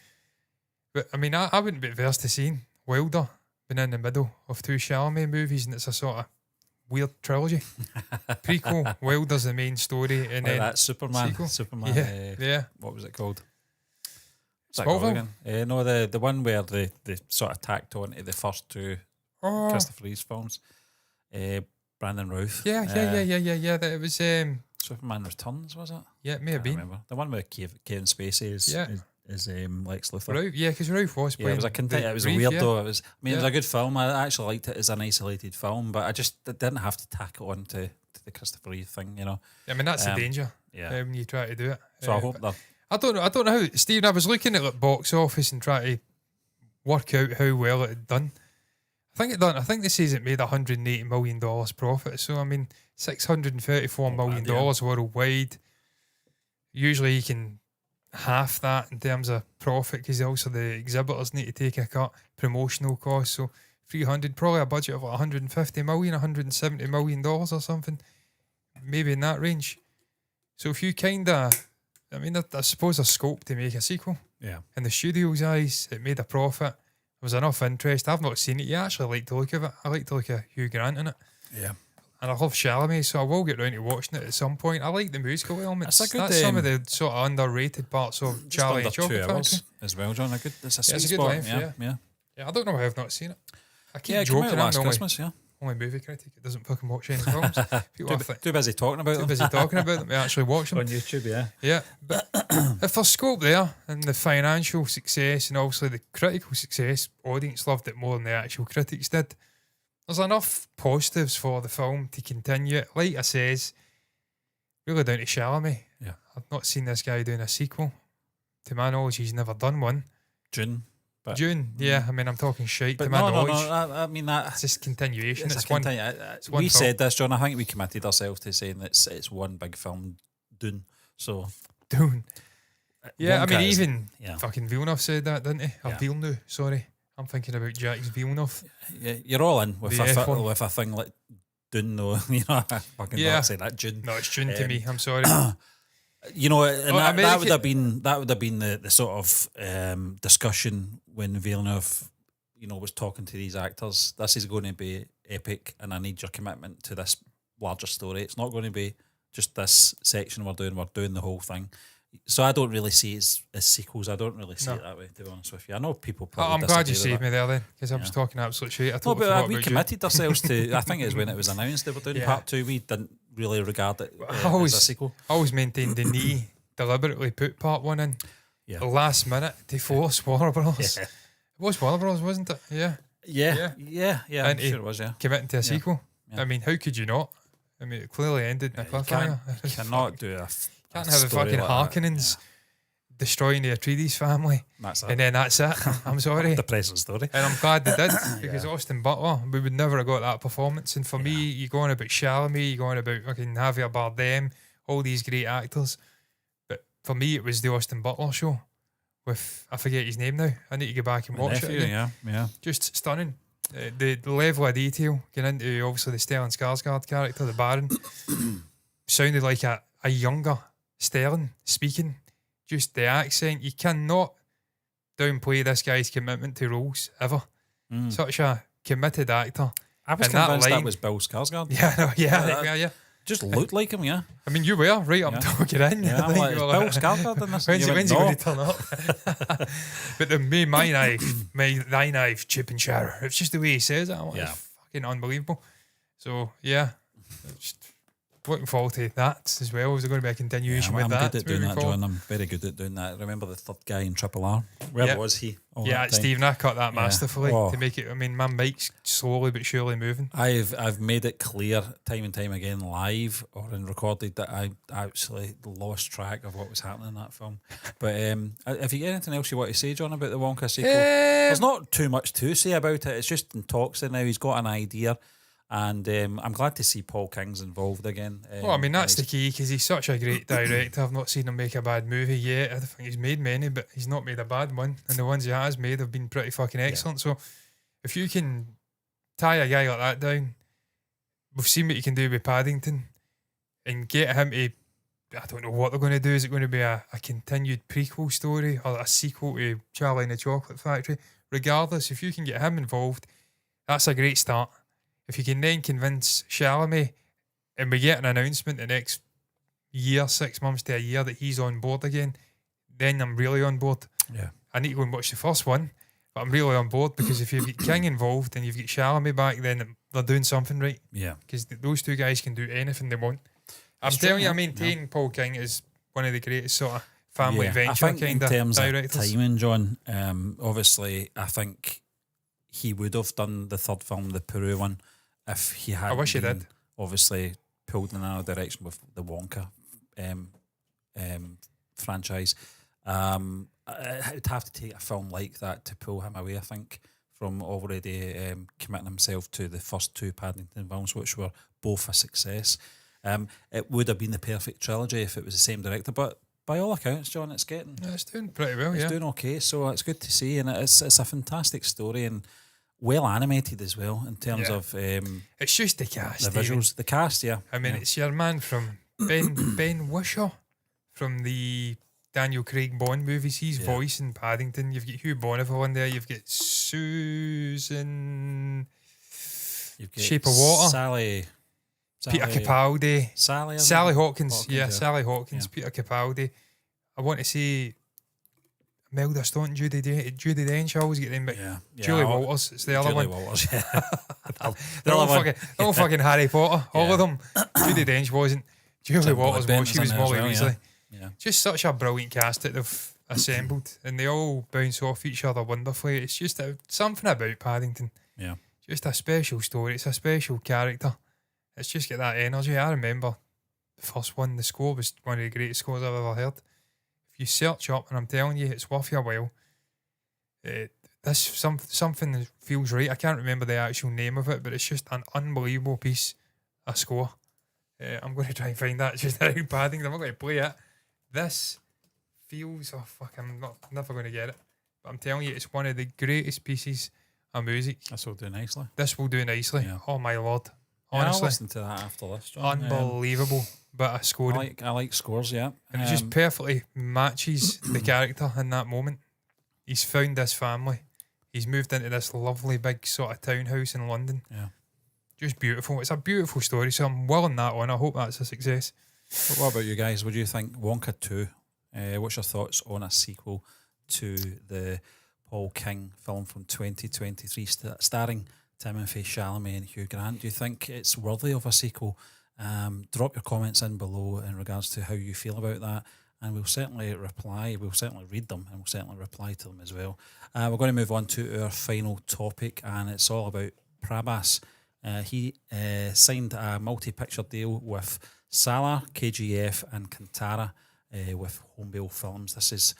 But I mean, I wouldn't be adverse to seeing Wilder being in the middle of two Chalamet movies, and it's a sort of weird trilogy. Prequel, Wilder's the main story, and then that Superman. Yeah. What was it called? Smallville? No, the one where they sort of tacked on to the first two Christopher Reeve films. Brandon Routh. Yeah. That it was. Superman Returns, was it? Yeah, it may have been. Remember. The one where Kevin Spacey is Lex Luthor. Ralph, because Ralph was playing. It was a weird though. It was. It was a good film. I actually liked it as an isolated film, but I didn't have to tack it on to the Christopher Reeve thing. I mean, that's the danger. Yeah. When you try to do it. So I hope that. I don't know how, Stephen. I was looking at the box office and trying to work out how well it had done. I think they says it made $180 million profit. So I mean, $634 million worldwide. Usually you can half that in terms of profit, because also the exhibitors need to take a cut, promotional costs. So 300, probably a budget of 150 million, $170 million or something, maybe in that range. So if you I suppose a scope to make a sequel. Yeah. In the studio's eyes, it made a profit. There was enough interest. I've not seen it yet. I actually like to look at it. I like to look at Hugh Grant in it. Yeah. And I love Chalamet, so I will get round to watching it at some point. I like the musical elements. That's some of the sort of underrated parts of Charlie and Chocolate 2 hours Factory. as well, John. It's a sweet good spot. length, Yeah. Yeah, I don't know why I've not seen it. I keep It came joking. out I'm last the Christmas, only movie critic that doesn't fucking watch any films. People Too busy talking about too them. busy talking about them to actually watch them. On YouTube, yeah. Yeah, but if there's scope there and the financial success and obviously the critical success, audience loved it more than the actual critics did. There's enough positives for the film to continue it. Like I says, really down to Chalamet. Yeah. I've not seen this guy doing a sequel. To my knowledge, he's never done one. June. Yeah. I mean, I'm talking shite. But to my knowledge, I mean that. it's just continuation. It's It's one. we said this, John. I think we committed ourselves to saying that it's one big film, Dune. So Dune. Yeah, I Wonka mean, is- even yeah. fucking Villeneuve said that, didn't he? Or Yeah. Villeneuve, sorry. I'm thinking about Jacques Villeneuve. Yeah, you're all in with The F one. with a thing like Dune, though. I fucking not say that Dune. No, it's June to me. I'm sorry. And that would have been the sort of discussion when Villeneuve, was talking to these actors. This is going to be epic, and I need your commitment to this larger story. It's not going to be just this section we're doing the whole thing. So I don't really see it as sequels. I don't really see it that way, to be honest with you. I know people probably I'm glad you disagree with saved that. me there then, because I was talking absolute shit. I No, totally but forgot we about committed ourselves to. I think it was when it was announced they were doing part 2. We didn't really regard it as a sequel. I always maintained the knee deliberately put part 1 in the last minute to force Warner Bros. Yeah. It was Warner Bros, wasn't it? Yeah. Yeah. I'm And sure it was. Yeah, committing to a sequel. Yeah. I mean, how could you not? I mean, it clearly ended in a cliffhanger. you cannot do Can't have a fucking Harkonnens destroying the Atreides family, That's it. and then that's it. I'm sorry. Depressing story. And I'm glad they did, because Austin Butler, we would never have got that performance. And for me, you go on about Chalamet, you go on about fucking Javier Bardem, all these great actors. But for me, it was the Austin Butler show with, I forget his name now. I need to go back and watch it again. Yeah. Just stunning. The level of detail, getting into obviously the Stellan Skarsgård character, the Baron, sounded like a younger Stellan speaking. Just the accent. You cannot downplay this guy's commitment to roles ever. Such a committed actor. I was And that convinced that line- was Bill Skarsgård. Yeah, no, yeah. Just looked like him, yeah. I mean, you were right up talking in. Yeah, I'm I think like, you is were Bill like, Skarsgård in this? And When's you he went, going "No." to turn up? But my knife, thy knife, chip and chowder. It's just the way he says it. I'm like, Yeah. it's fucking unbelievable. So yeah, just looking forward to that as well. Is there going to be a continuation I'm with that? good at doing moving that, forward? John. I'm very good at doing that. Remember the third guy in Triple R? Where Yep. was he? all Yeah, that time? Stephen, I cut that Yeah. masterfully Oh. to make it. I mean, my mic's slowly but surely moving. I've made it clear time and time again, live or in recorded, that I actually lost track of what was happening in that film. But have you got anything else you want to say, John, about the Wonka sequel? There's not too much to say about it. It's just in talks now. He's got an idea. And I'm glad to see Paul King's involved again. Well, I mean, that's the he's- key because he's such a great director. I've not seen him make a bad movie yet. I don't think he's made many, but he's not made a bad one. And the ones he has made have been pretty fucking excellent. So if you can tie a guy like that down, we've seen what you can do with Paddington and get him to, I don't know what they're going to do. Is it going to be a continued prequel story or a sequel to Charlie and the Chocolate Factory? Regardless, if you can get him involved, that's a great start. If you can then convince Chalamet and we get an announcement the next year, 6 months to a year, that he's on board again, then I'm really on board. Yeah. I need to go and watch the first one, but I'm really on board because if you've got King involved and you've got Chalamet back, then they're doing something right. Yeah. Because those two guys can do anything they want. I'm It's telling true, you, I yeah. maintain Paul King is one of the greatest sort of family I venture think kind in terms of directors. timing, John, obviously, I think he would have done the third film, the Peru one, if he had. I wish he did. Obviously, pulled in another direction with the Wonka franchise. It would have to take a film like that to pull him away, I think, from already committing himself to the first two Paddington films, which were both a success. It would have been the perfect trilogy if it was the same director, but by all accounts, John, it's getting Yeah, it's doing pretty well, it's yeah. doing okay, so it's good to see, and it's a fantastic story and well animated as well in terms Yeah. of It's just the cast. the Stephen. visuals, the cast. Yeah, I mean, yeah. it's your man from Ben Whishaw from the Daniel Craig Bond movies. He's Yeah. voicing Paddington. You've got Hugh Bonneville in there. You've got Susan, You've got Shape of Water, Peter Capaldi, Sally, isn't Sally it? Hawkins. Yeah, Sally Hawkins, Yeah. Peter Capaldi. I want to say Imelda Staunton, Judi Dench. I always get them, but Yeah, Julie Walters. It's the other Julie one. Walters. Yeah. They're all other one. fucking Harry Potter. All Yeah. of them. Judi Dench wasn't. Julie Tim Walters Broadbent was. She was was in there as Molly well, Weasley. Yeah. Just such a brilliant cast that they've assembled, and they all bounce off each other wonderfully. It's just something about Paddington. Yeah. Just a special story. It's a special character. It's just got that energy. I remember the first one. The score was one of the greatest scores I've ever heard. If you search up, and I'm telling you, it's worth your while. Something that feels right. I can't remember the actual name of it, but it's just an unbelievable piece of score. I'm going to try and find that. It's just out Paddington. I'm not going to play it. This feels, oh fuck, never going to get it. But I'm telling you, it's one of the greatest pieces of music. This will do nicely. This will do nicely. Yeah. Oh my lord. Yeah, I'll Honestly, listen to that after this, John. unbelievable bit of I scoring. like scores, yeah. And it just perfectly matches the character in that moment. He's found this family. He's moved into this lovely big sort of townhouse in London. Yeah. Just beautiful. It's a beautiful story, so I'm willing that one. I hope that's a success. But what about you guys? What do you think? Wonka 2. What's your thoughts on a sequel to the Paul King film from 2023 starring Timothée Chalamet and Hugh Grant? Do you think it's worthy of a sequel? Drop your comments in below in regards to how you feel about that, and we'll certainly reply. We'll certainly read them, and we'll certainly reply to them as well. We're going to move on to our final topic, and it's all about Prabhas. He signed a multi-picture deal with Salaar, K.G.F. and Kantara with Hombale Films. This is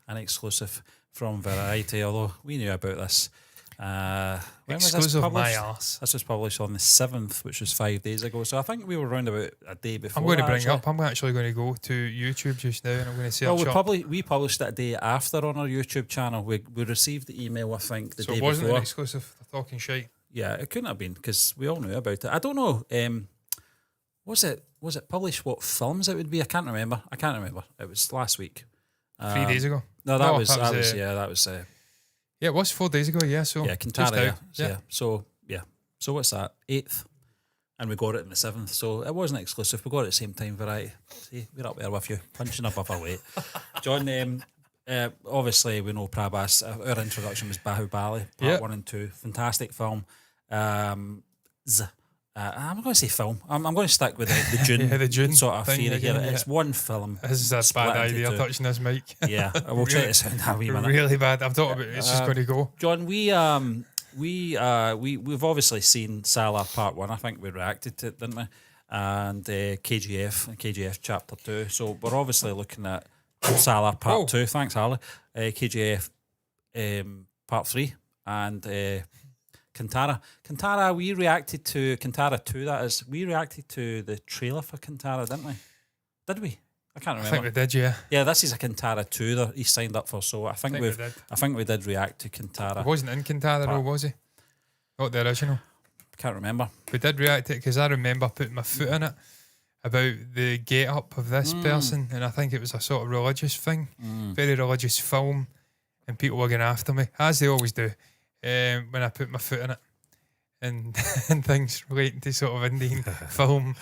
an exclusive from Variety, although we knew about this. When was this Exclusive my published? arse. This was published on the 7th, which was 5 days ago. So I think we were around about a day before. I'm going to that, bring actually. up. I'm actually going to go to YouTube just now, and I'm going to search Well, up. we published it a day after on our YouTube channel. We received the email, I think, the So day it wasn't before. an exclusive. They're talking shite. Yeah, it couldn't have been because we all knew about it. I don't know. Was it published? What films it would be? I can't remember. It was last week. 3 days ago. No, that was that yeah, that was Yeah, it was 4 days ago. Yeah, so yeah, just Kantara. out. Yeah. So yeah, So what's that? 8th, and we got it in the 7th. So it wasn't exclusive. We got it at the same time. Variety. See, we're up there with you, punching above our weight. John, obviously we know Prabhas. Our introduction was Bahubali, part 1 and 2. Fantastic film. I'm going to say film. I'm going to stick with the June, the June sort of thing theory here. again, It's one film. This is a split bad into idea two. touching this mic. Yeah, I will try to sound a wee minute. Really bad. I've thought about it. It's just going to go. John, we've obviously seen Salaar Part 1. I think we reacted to it, didn't we? And K.G.F Chapter 2. So we're obviously looking at Salaar Part 2. Thanks, Harley. K.G.F Part 3 and Kantara, we reacted to Kantara 2, that is. We reacted to the trailer for Kantara, didn't we? Did we? I can't remember. I think we did, yeah. Yeah, this is a Kantara 2 that he signed up for, so I think we did react to Kantara. He wasn't in Kantara though, was he? Not the original. Can't remember. We did react to it because I remember putting my foot in it about the get-up of this person, and I think it was a sort of religious thing, very religious film, and people were going after me, as they always do. When I put my foot in it and things relating to sort of Indian film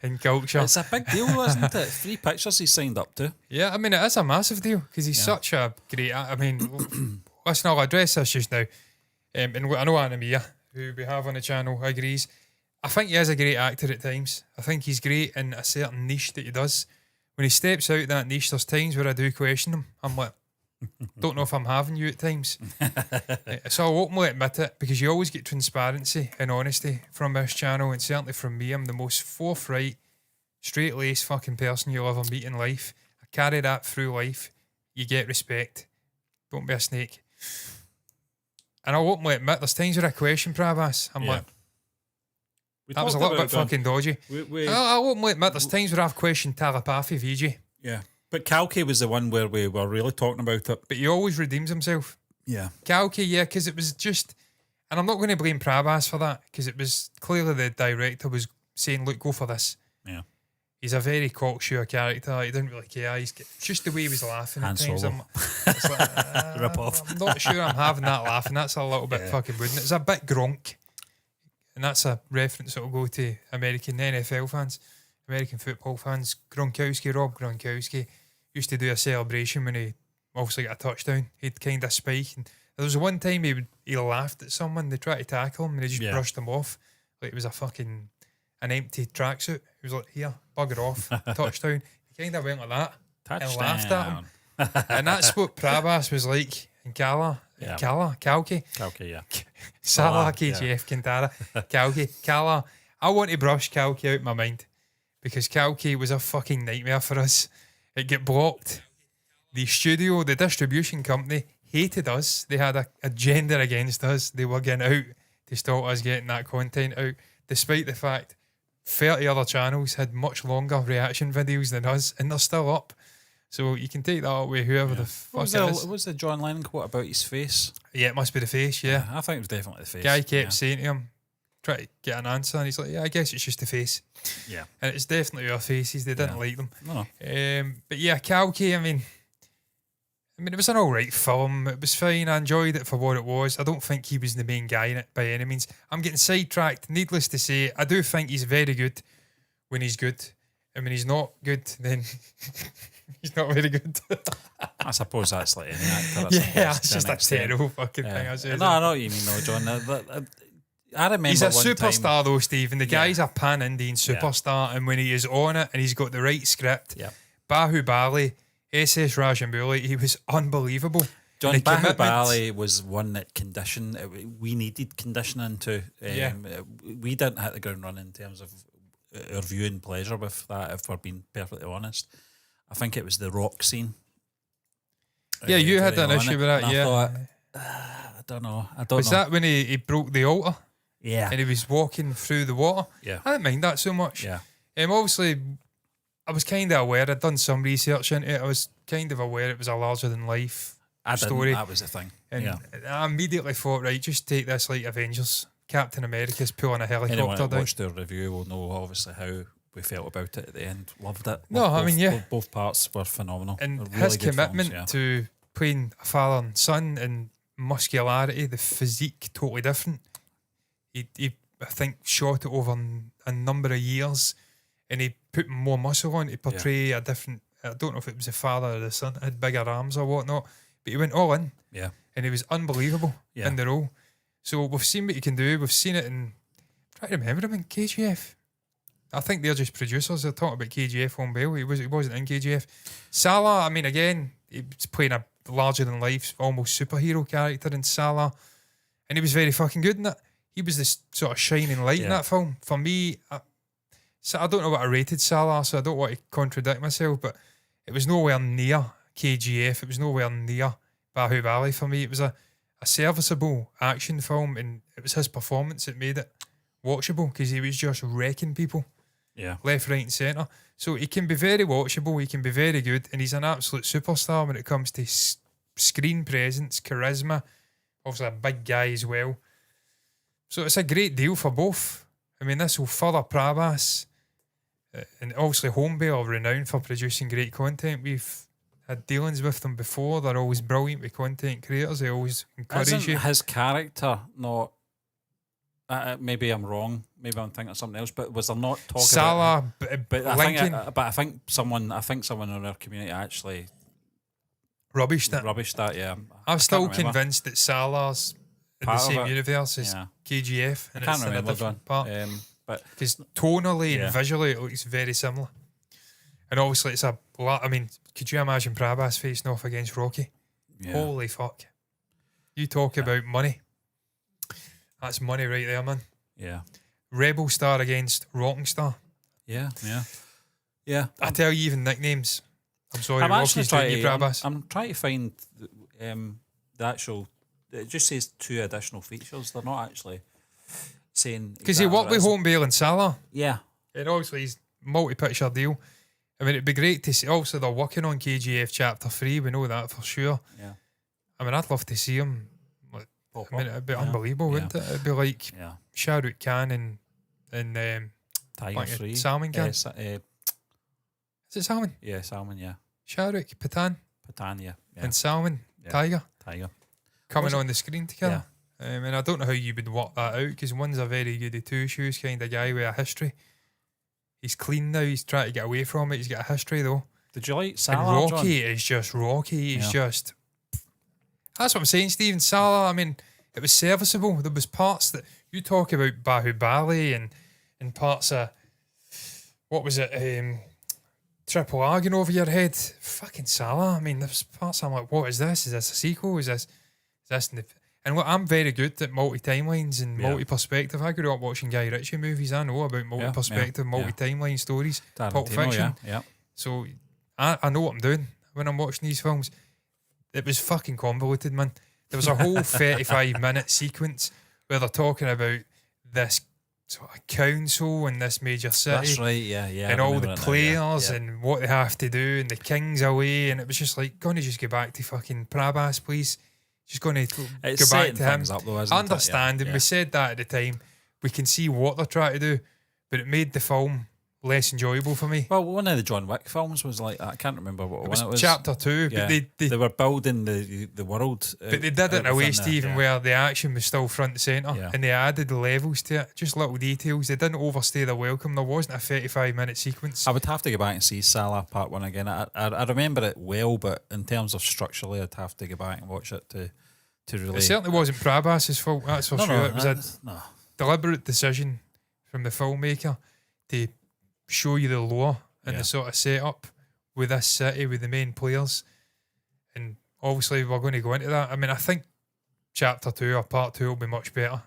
and culture. It's a big deal, isn't it? 3 pictures he signed up to. Yeah, I mean, it is a massive deal because he's such a great... I mean, listen, I'll address this just now. And I know Anamia, who we have on the channel, agrees. I think he is a great actor at times. I think he's great in a certain niche that he does. When he steps out that niche, there's times where I do question him. I'm like, don't know if I'm having you at times. So I'll openly admit it because you always get transparency and honesty from this channel, and certainly from me. I'm the most forthright, straight-laced fucking person you'll ever meet in life. I carry that through life. You get respect. Don't be a snake. And I'll openly admit there's times where I question Prabhas. I'm like, that was a little bit fucking dodgy. I'll openly admit there's times where I've questioned telepathy, VJ. Yeah. But Kalki was the one where we were really talking about it. But he always redeems himself. Yeah. Kalki, yeah, because it was just... And I'm not going to blame Prabhas for that, because it was clearly the director was saying, look, go for this. Yeah. He's a very cocksure character. He didn't really care. It's just the way he was laughing at times. It's like, Rip off. I'm not sure I'm having that laughing. That's a little bit fucking rude. It's a bit Gronk. And that's a reference that will go to American NFL fans, American football fans. Rob Gronkowski used to do a celebration when he obviously got a touchdown. He'd kind of spike. And there was one time he laughed at someone. They tried to tackle him and he just brushed them off like it was an empty tracksuit. He was like, here, bugger off, touchdown. He kind of went like that and laughed at him. And that's what Prabhas was like in Kalki. Yeah. Salaar, K.G.F, Kantara, Kalki. I want to brush Kalki out my mind because Kalki was a fucking nightmare for us. It get blocked. The studio, the distribution company hated us. They had a agenda against us. They were getting out to stop us getting that content out, despite the fact 30 other channels had much longer reaction videos than us, and they're still up. So you can take that away, whoever the fuck it is. What was the John Lennon quote about his face? Yeah, it must be the face, yeah. I think it was definitely the face. Guy kept saying to him, try to get an answer, and he's like, yeah, I guess it's just the face. Yeah. And it's definitely our faces. They didn't like them. No. But yeah, Kalki, I mean, it was an alright film. It was fine. I enjoyed it for what it was. I don't think he was the main guy in it by any means. I'm getting sidetracked. Needless to say, I do think he's very good when he's good. And when he's not good, then he's not very good. I suppose that's like any actor. It's just a terrible fucking thing. I say. No, I know what you mean, though, John. I remember he's a one superstar, time, though, Steve. And the guy's a pan-Indian superstar. And when he is on it and he's got the right script, Bahubali, SS Rajamouli, he was unbelievable. John, Bahubali was one that we needed conditioning to. We didn't hit the ground running in terms of our viewing pleasure with that, if we're being perfectly honest. I think it was the rock scene. Yeah, you had an issue with that, I thought, I don't know. Was that when he broke the altar? Yeah. And he was walking through the water? Yeah. I didn't mind that so much. Yeah. Obviously, I was kind of aware. I'd done some research into it. I was kind of aware it was a larger-than-life story. That was the thing. And I immediately thought, right, just take this like Avengers. Captain America's pulling a helicopter Anyone that down. watched our review will know, obviously, how we felt about it at the end. Loved it. Both parts were phenomenal. And really his commitment films, to playing a father and son and muscularity, the physique, totally different. He I think shot it over a number of years, and he put more muscle on to portray a different. I don't know if it was the father or the son had bigger arms or whatnot, but he went all in. Yeah. And he was unbelievable in the role. So we've seen what he can do. We've seen it in. I'm trying to remember him in K.G.F. I think they're just producers. They're talking about K.G.F. Hombale. He wasn't in K.G.F. Salaar, I mean, again, he was playing a larger than life, almost superhero character in Salaar, and he was very fucking good in it. He was this sort of shining light in that film. For me, I don't know what I rated Salaar, so I don't want to contradict myself, but it was nowhere near K.G.F. It was nowhere near Bahubali for me. It was a serviceable action film, and it was his performance that made it watchable, because he was just wrecking people. Yeah. Left, right and centre. So he can be very watchable, he can be very good, and he's an absolute superstar when it comes to screen presence, charisma. Obviously a big guy as well. So it's a great deal for both. I mean, this will further Prabhas, and obviously Hombale are renowned for producing great content. We've had dealings with them before. They're always brilliant with content creators. They always encourage you. His character not... maybe I'm wrong. Maybe I'm thinking of something else. But was there not talk Salaar, but I think someone in our community actually rubbished that. Yeah, I'm still convinced that Salaar's in the same universe as K.G.F. and I can't it's in a remember different part. But because tonally and visually it looks very similar. And obviously it's a lot. I mean, could you imagine Prabhas facing off against Rocky? Yeah. Holy fuck! You talk about money. That's money right there, man. Yeah. Rebel Star against Rocking Star. Yeah. I tell you, even nicknames. I'm sorry, I'm Rocky's doing you, Prabhas. I'm trying to find the actual. It just says 2 additional features. They're not actually saying, because he worked with Hombale and Salaar. Yeah. And obviously he's multi-picture deal. I mean, it'd be great to see. Obviously they're working on K.G.F. Chapter 3. We know that for sure. Yeah. I mean, I'd love to see him. I mean, it'd be unbelievable, wouldn't it? It'd be like Shah Rukh Khan and Tiger 3. Salman Khan. Is it Salman? Yeah, Salman, yeah. Shah Rukh, Patan, yeah. And Salman, Tiger. Coming on the screen together. Yeah. And I don't know how you would work that out, because one's a very goody two-shoes kind of guy with a history. He's clean now, he's trying to get away from it, he's got a history though. Did you like Salaar, and Rocky is just Rocky, he's just... That's what I'm saying, Stephen. Salaar, I mean, it was serviceable. There was parts that... You talk about Bahubali and parts of... What was it? Triple R going over your head. Fucking Salaar. I mean, there's parts I'm like, what is this? Is this a sequel? Is this... And look, I'm very good at multi-timelines and multi-perspective. I grew up watching Guy Ritchie movies. I know about multi-perspective, multi-timeline stories, Pulp Fiction. So I know what I'm doing when I'm watching these films. It was fucking convoluted, man. There was a whole 35-minute sequence where they're talking about this sort of council in this major city. That's right, yeah. And all the players and what they have to do, and the king's away, and it was just like, gonna just go back to fucking Prabhas, please. Just gonna go back to him. Up though, I understand, and we said that at the time. We can see what they're trying to do, but it made the film less enjoyable for me. Well, one of the John Wick films was like, I can't remember what one it was. Chapter 2, yeah. but they were building the world. But they did it in a way, Stephen, where the action was still front and centre, and they added levels to it, just little details. They didn't overstay their welcome. There wasn't a 35-minute sequence. I would have to go back and see Salaar Part 1 again. I remember it well, but in terms of structurally, I'd have to go back and watch it to really... It certainly wasn't Prabhas' fault, that's for sure. It was a deliberate decision from the filmmaker to show you the lore and the sort of setup with this city, with the main players. And obviously we're going to go into that. I mean, I think Chapter 2 or Part 2 will be much better.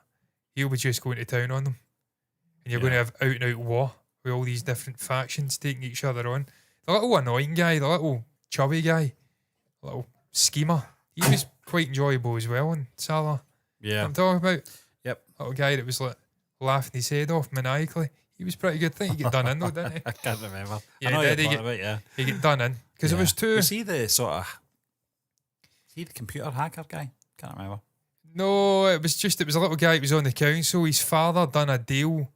He'll be just going to town on them. And you're going to have out-and-out war with all these different factions taking each other on. The little annoying guy, the little chubby guy, the little schemer, he was quite enjoyable as well in Salaar. Yeah. I'm talking about. Yep. Little guy that was like laughing his head off maniacally. He was pretty good. I think he get done in though, didn't he? I can't remember. Yeah, I know he did. He get done in because it was two. Was he the sort of? Was he the computer hacker guy? Can't remember. No, it was a little guy. He was on the council. His father done a deal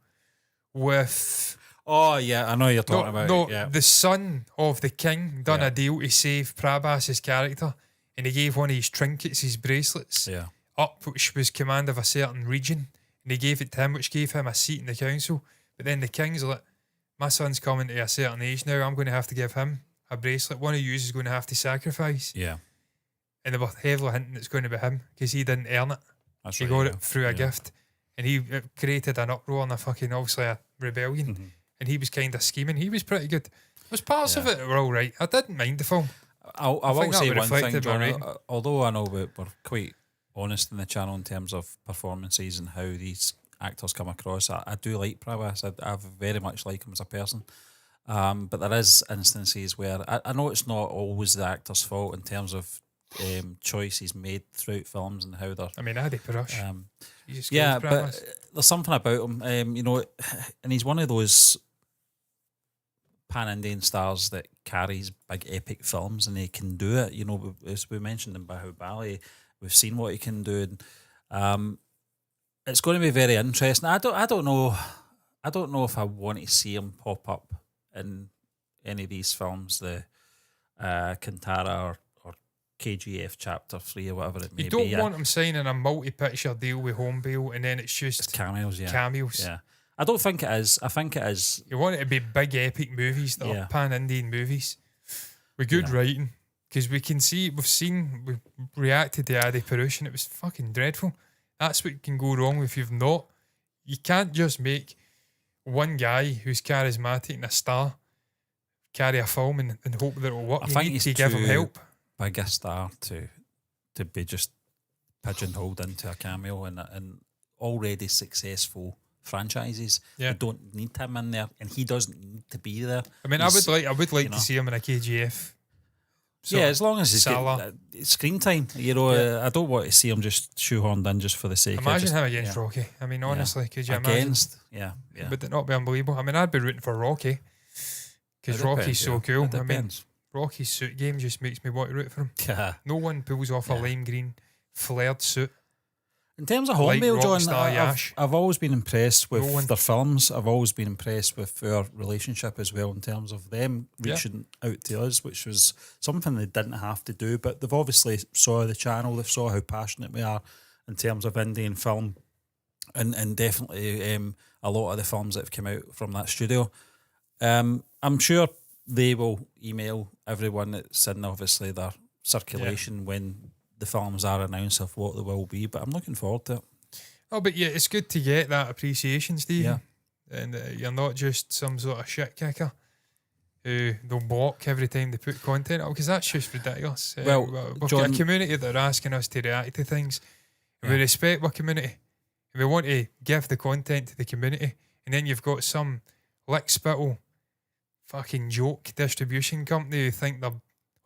with. Oh yeah, I know you're talking about. No, yeah. The son of the king done a deal to save Prabhas' character, and he gave one of his trinkets, his bracelets, up, which was command of a certain region. and they gave it to him, which gave him a seat in the council. But then the king's like, my son's coming to a certain age now, I'm going to have to give him a bracelet. One of you is going to have to sacrifice. Yeah. And they were heavily hinting it's going to be him because he didn't earn it. That's He right, got yeah. it through a gift. And it created an uproar and a fucking, obviously, a rebellion. Mm-hmm. And he was kind of scheming. He was pretty good. Was parts of it were all right. I didn't mind the film. I will think that say would one thing, reflect it John. right. Although I know we're quite honest in the channel in terms of performances and how these actors come across, I do like Prabhas. I very much like him as a person. But there is instances where I know it's not always the actor's fault in terms of choices made throughout films and how they're. I mean, Addy Parush. Yeah, but there's something about him, you know, and he's one of those pan-Indian stars that carries big epic films, and he can do it. You know, as we mentioned in Hombale, we've seen what he can do. And, it's going to be very interesting. I don't know if I want to see him pop up in any of these films, the Kantara or K.G.F. Chapter 3 or whatever it may be. You don't want him signing a multi-picture deal with Hombale and then it's just cameos, yeah. cameos. Yeah. I don't think it is. I think it is. You want it to be big epic movies that are pan-Indian movies with good writing. Because we've reacted to Addy Parush and it was fucking dreadful. That's what can go wrong if you've not. You can't just make one guy who's charismatic and a star carry a film and hope that it'll work. I you think need he's to give him help. Big a star to be just pigeonholed into a cameo and already successful franchises. Yeah. You don't need him in there, and he doesn't need to be there. I mean, I would like to see him in a KGF. As long as he's Salaar. getting screen time. You know, I don't want to see him just shoehorned in just for the sake. Imagine him against Rocky. I mean, honestly, could you imagine? Yeah. Would it not be unbelievable? I mean, I'd be rooting for Rocky because Rocky's so cool. I mean, Rocky's suit game just makes me want to root for him. Yeah. No one pulls off a lime green flared suit. In terms of Like Hombale, John, Rockstar Yash. I've always been impressed with one. their films. I've always been impressed with their relationship as well in terms of them reaching out to us, which was something they didn't have to do. But they've obviously saw the channel, they've saw how passionate we are in terms of Indian film, and definitely a lot of the films that have come out from that studio. I'm sure they will email everyone that's in obviously their circulation when the films are announced of what they will be, but I'm looking forward to it. Oh, but yeah, it's good to get that appreciation, Steve. Yeah. And you're not just some sort of shit kicker who they'll block every time they put content out, because that's just ridiculous. Well, we've got a community that are asking us to react to things. And we respect our community. And we want to give the content to the community. And then you've got some lick spittle fucking joke distribution company who think they're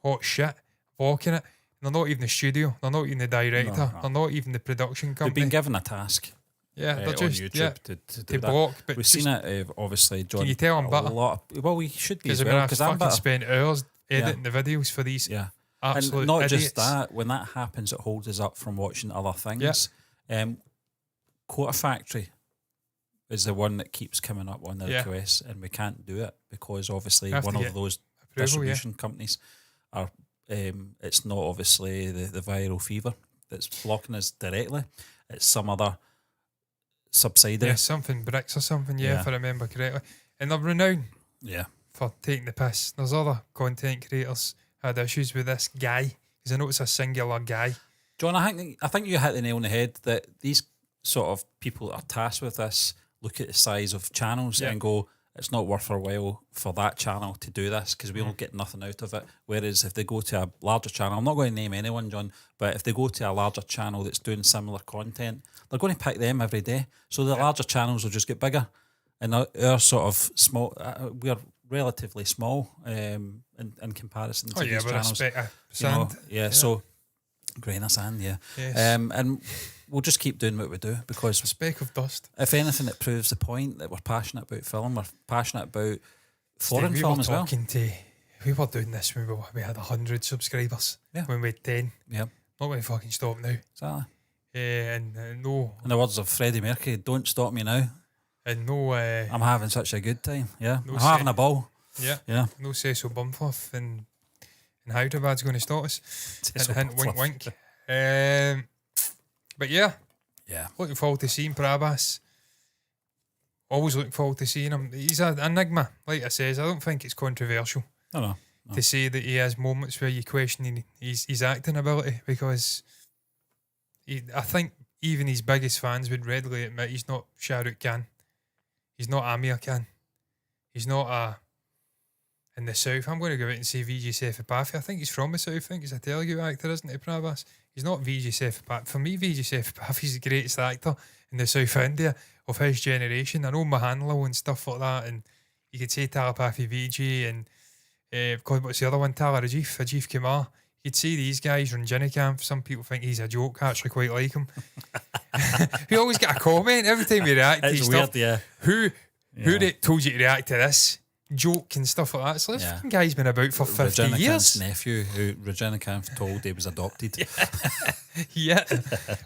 hot shit, blocking it. They're not even the studio. They're not even the director. No. They're not even the production company. They've been given a task. Yeah, they're on just YouTube to do to that. block. But We've seen it, obviously, John. Can you tell I'm a better? lot of, well, we should be because as I mean, well. I've Because I'm fucking better. spent hours editing the videos for these absolute and not idiots. just that. When that happens, it holds us up from watching other things. Quarter Factory is the one that keeps coming up on the requests, and we can't do it because obviously one of those distribution companies are. It's not obviously the viral fever that's blocking us directly. It's some other subsidiary. Yeah, something Bricks or something, if I remember correctly. And they're renowned for taking the piss. There's other content creators had issues with this guy, because I know it's a singular guy. John, I think you hit the nail on the head that these sort of people that are tasked with this look at the size of channels and go, it's not worth our while for that channel to do this because we'll get nothing out of it. Whereas if they go to a larger channel, I'm not going to name anyone, John, but if they go to a larger channel that's doing similar content, they're going to pick them every day. So the larger channels will just get bigger. And our sort of small, we're relatively small in comparison to these channels. Sand. So grain of sand, yes. And we'll just keep doing what we do because a speck of dust. If anything, it proves the point that we're passionate about film. We're passionate about foreign film as well. We were doing this when we had 100 subscribers. Yeah. When we had 10. Yeah. Not going to fucking stop now. Exactly. And no. In the words of Freddie Mercury, don't stop me now. And no. I'm having such a good time. Yeah. No I'm having a ball. Yeah. Yeah. No Cecil Bumfluff and Hyderabad's going to stop us. Hint, wink, wink. But yeah, Yeah. Looking forward to seeing Prabhas. Always looking forward to seeing him. He's an enigma, like I says. I don't think it's controversial No. to say that he has moments where you question his acting ability, because I think even his biggest fans would readily admit he's not Shah Rukh Khan. He's not Amir Khan. He's not in the South. I'm going to go out and say Vijay Sethupathi. I think he's from the South. I think he's a Telugu actor, isn't he, Prabhas? He's not Vijay Sethupathi. For me, Vijay Sethupathi is the greatest actor in the South India of his generation. I know Mohanlal and stuff like that, and you could say Talapathy Vijay and God, what's the other one? Rajiv Kumar. You'd see these guys run Camp. Some people think he's a joke. I actually quite like him. We always get a comment every time we react to It's his weird, stuff. yeah. Who told you to react to this joke and stuff like that? So this fucking guy's been about for 50 Regina years. Kant's nephew, who Regina Kant told he was adopted. Yeah.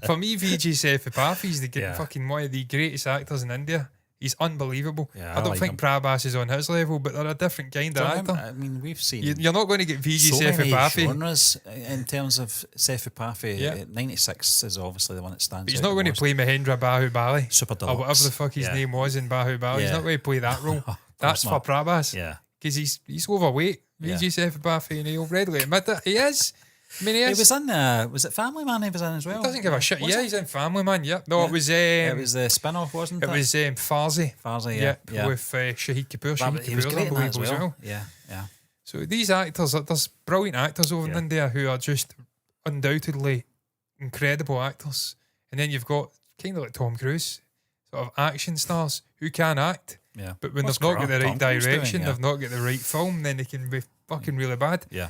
For me, Vijay Sethupathi is fucking one of the greatest actors in India. He's unbelievable. Yeah, I don't like think him. Prabhas is on his level, but they're a different kind of actor. I mean, we've seen You're not going to get Vijay so many Sethupathi. genres in terms of Sethupathi. Yeah. 96 is obviously the one that stands He's out not the going to most. play Mahendra Bahubali Super or Deluxe. whatever the fuck his name was in Bahubali. He's Yeah. not going to play that role. Of That's course for Prabhas. Yeah. Because he's overweight. Yeah. Vijay Sethupathi, and he'll readily admit it. He is. I mean, he He is. was in, was it Family Man he was in as well? He doesn't give a shit. Was Yeah, it? he's in Family Man. Yeah. No, Yeah. it was the spin-off, wasn't it? it was Farsi. Farsi, Yeah, yeah. with Shahid Kapoor. Shahid He was Kapoor's great in that as unbelievable well. Yeah. So these actors, there's brilliant actors over in India who are just undoubtedly incredible actors. And then you've got kind of like Tom Cruise, sort of action stars who can act, Yeah. but when What's they've not got the Tom right Cruise doing, direction, yeah. they've not got the right film, then they can be fucking really bad. Yeah.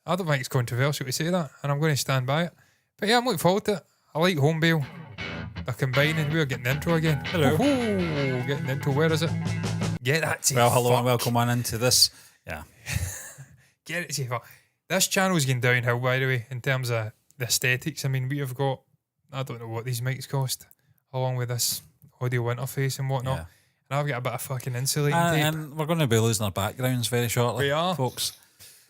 I don't think it's controversial to say that, and I'm going to stand by it. But yeah, I'm looking forward to it. I like Hombale. They're combining. We're getting the intro again. Hello. Ooh, getting the intro. Where is it? Get that to Well, hello fuck. and welcome on into this. Yeah. Get it to fuck. This channel's going downhill, by the way, in terms of the aesthetics. I mean, we have got, I don't know what these mics cost, along with this audio interface and whatnot. Yeah. And I've got a bit of fucking insulating tape. And we're going to be losing our backgrounds very shortly. We are. Folks.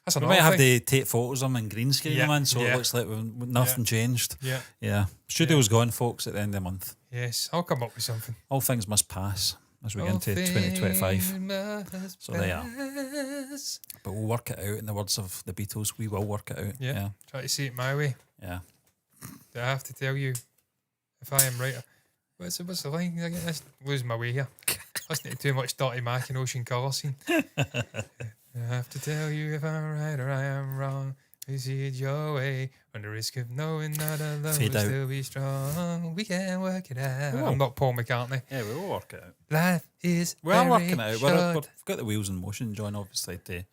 That's We another might have thing. to take photos of them and green screen them in, so it looks like nothing changed. Yeah. Yeah. Studio's gone, folks, at the end of the month. Yes, I'll come up with something. All things must pass as we get into 2025. must So they are. pass. But we'll work it out. In the words of the Beatles, we will work it out. Yeah. Try to see it my way. Yeah. Do I have to tell you if I am right? What's the line? I get this losing my way here. Listening to too much Dirty Mac and Ocean Colour Scene. I have to tell you if I'm right or I am wrong. We see it your way. On the risk of knowing that our love Fade will out. still be strong. We can work it out. Oh. I'm not Paul McCartney. Yeah, we will work it out. Life is We're very working it out. short. We've got the wheels in motion, John, obviously, to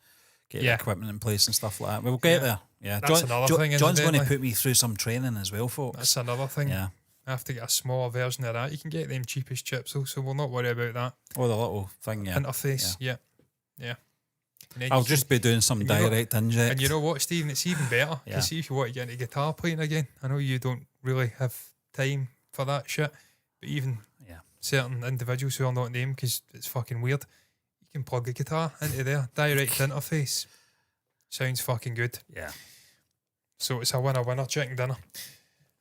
get Yeah. the equipment in place and stuff like that. We'll get there. Yeah. That's another thing, John's going to incidentally. put me through some training as well, folks. That's another thing. Yeah. I have to get a smaller version of that. You can get them cheapest chips, so we'll not worry about that. Oh, the little thing, yeah. Interface, yeah. And then I'll you just be doing some you know- direct inject. And you know what, Stephen? It's even better. Yeah. Because see if you want to get into guitar playing again, I know you don't really have time for that shit, but even Yeah. certain individuals who are not named, because it's fucking weird, you can plug a guitar into there, direct interface. Sounds fucking good. Yeah. So it's a winner-winner chicken dinner.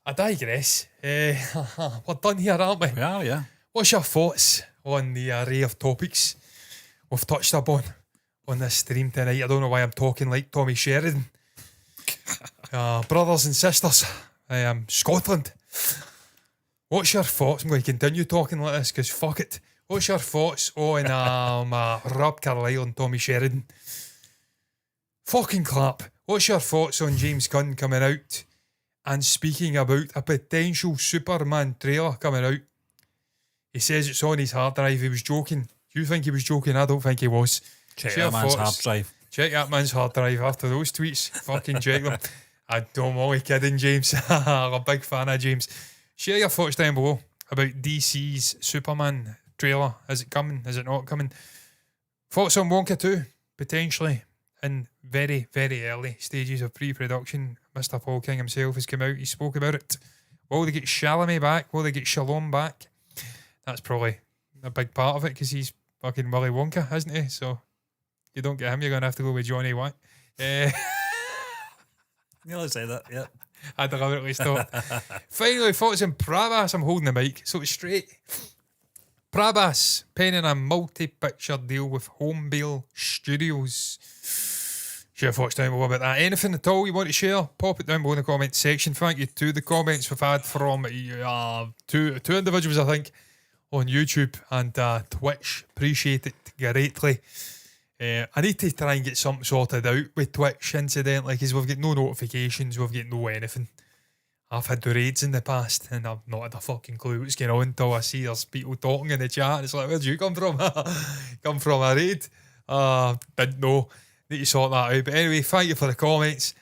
I digress. We're done here, aren't we? We are, yeah. What's your thoughts on the array of topics we've touched upon on this stream tonight? I don't know why I'm talking like Tommy Sheridan. Brothers and sisters, Scotland. What's your thoughts? I'm going to continue talking like this because fuck it. What's your thoughts on Rob Carlyle and Tommy Sheridan? Fucking clap. What's your thoughts on James Gunn coming out and speaking about a potential Superman trailer coming out? He says it's on his hard drive. He was joking. You think he was joking? I don't think he was. Check Share that man's thoughts. hard drive. Check that man's hard drive after those tweets. Fucking check them. I don't only kidding, James. I'm a big fan of James. Share your thoughts down below about DC's Superman trailer. Is it coming? Is it not coming? Thoughts on Wonka 2? Potentially in very, very early stages of pre-production. Mr. Paul King himself has come out. He spoke about it. Will they get Chalamet back? Will they get Shalom back? That's probably a big part of it because he's fucking Willy Wonka, isn't he? So you don't get him, you're going to have to go with Johnny White. Nearly said that, yeah. I deliberately stopped. Finally, thoughts on Prabhas. I'm holding the mic, so it's straight. Prabhas penning a multi-picture deal with Hombale Studios. Share your thoughts down below about that. Anything at all you want to share, pop it down below in the comments section. Thank you to the comments we've had from two individuals, I think, on YouTube and Twitch. Appreciate it greatly. I need to try and get something sorted out with Twitch, incidentally, because we've got no notifications, we've got no anything. I've had the raids in the past and I've not had a fucking clue what's going on until I see there's people talking in the chat and it's like, where'd you come from? Come from a raid? Didn't know. Need to sort that out. But anyway, thank you for the comments.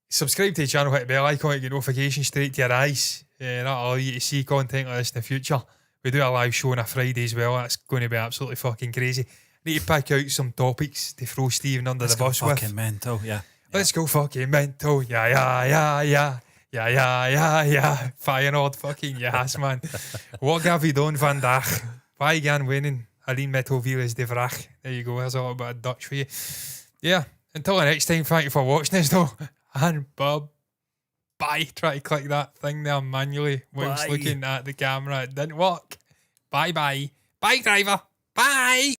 Subscribe to the channel, hit the bell icon to get notifications straight to your eyes. That'll allow you to see content like this in the future. We do a live show on a Friday as well. That's going to be absolutely fucking crazy. Need to pick out some topics to throw Stephen under the bus with. Fucking mental, yeah. Let's go fucking mental. Yeah. Feyenoord fucking yes, man. What have you done, Van Dijk? Wij gaan winnen. Alleen met hoeveel is de vraag. There you go. There's a little bit of Dutch for you. Yeah. Until the next time, thank you for watching this though. And bye. Try to click that thing there manually whilst looking at the camera. It didn't work. Bye. Bye, driver. Bye.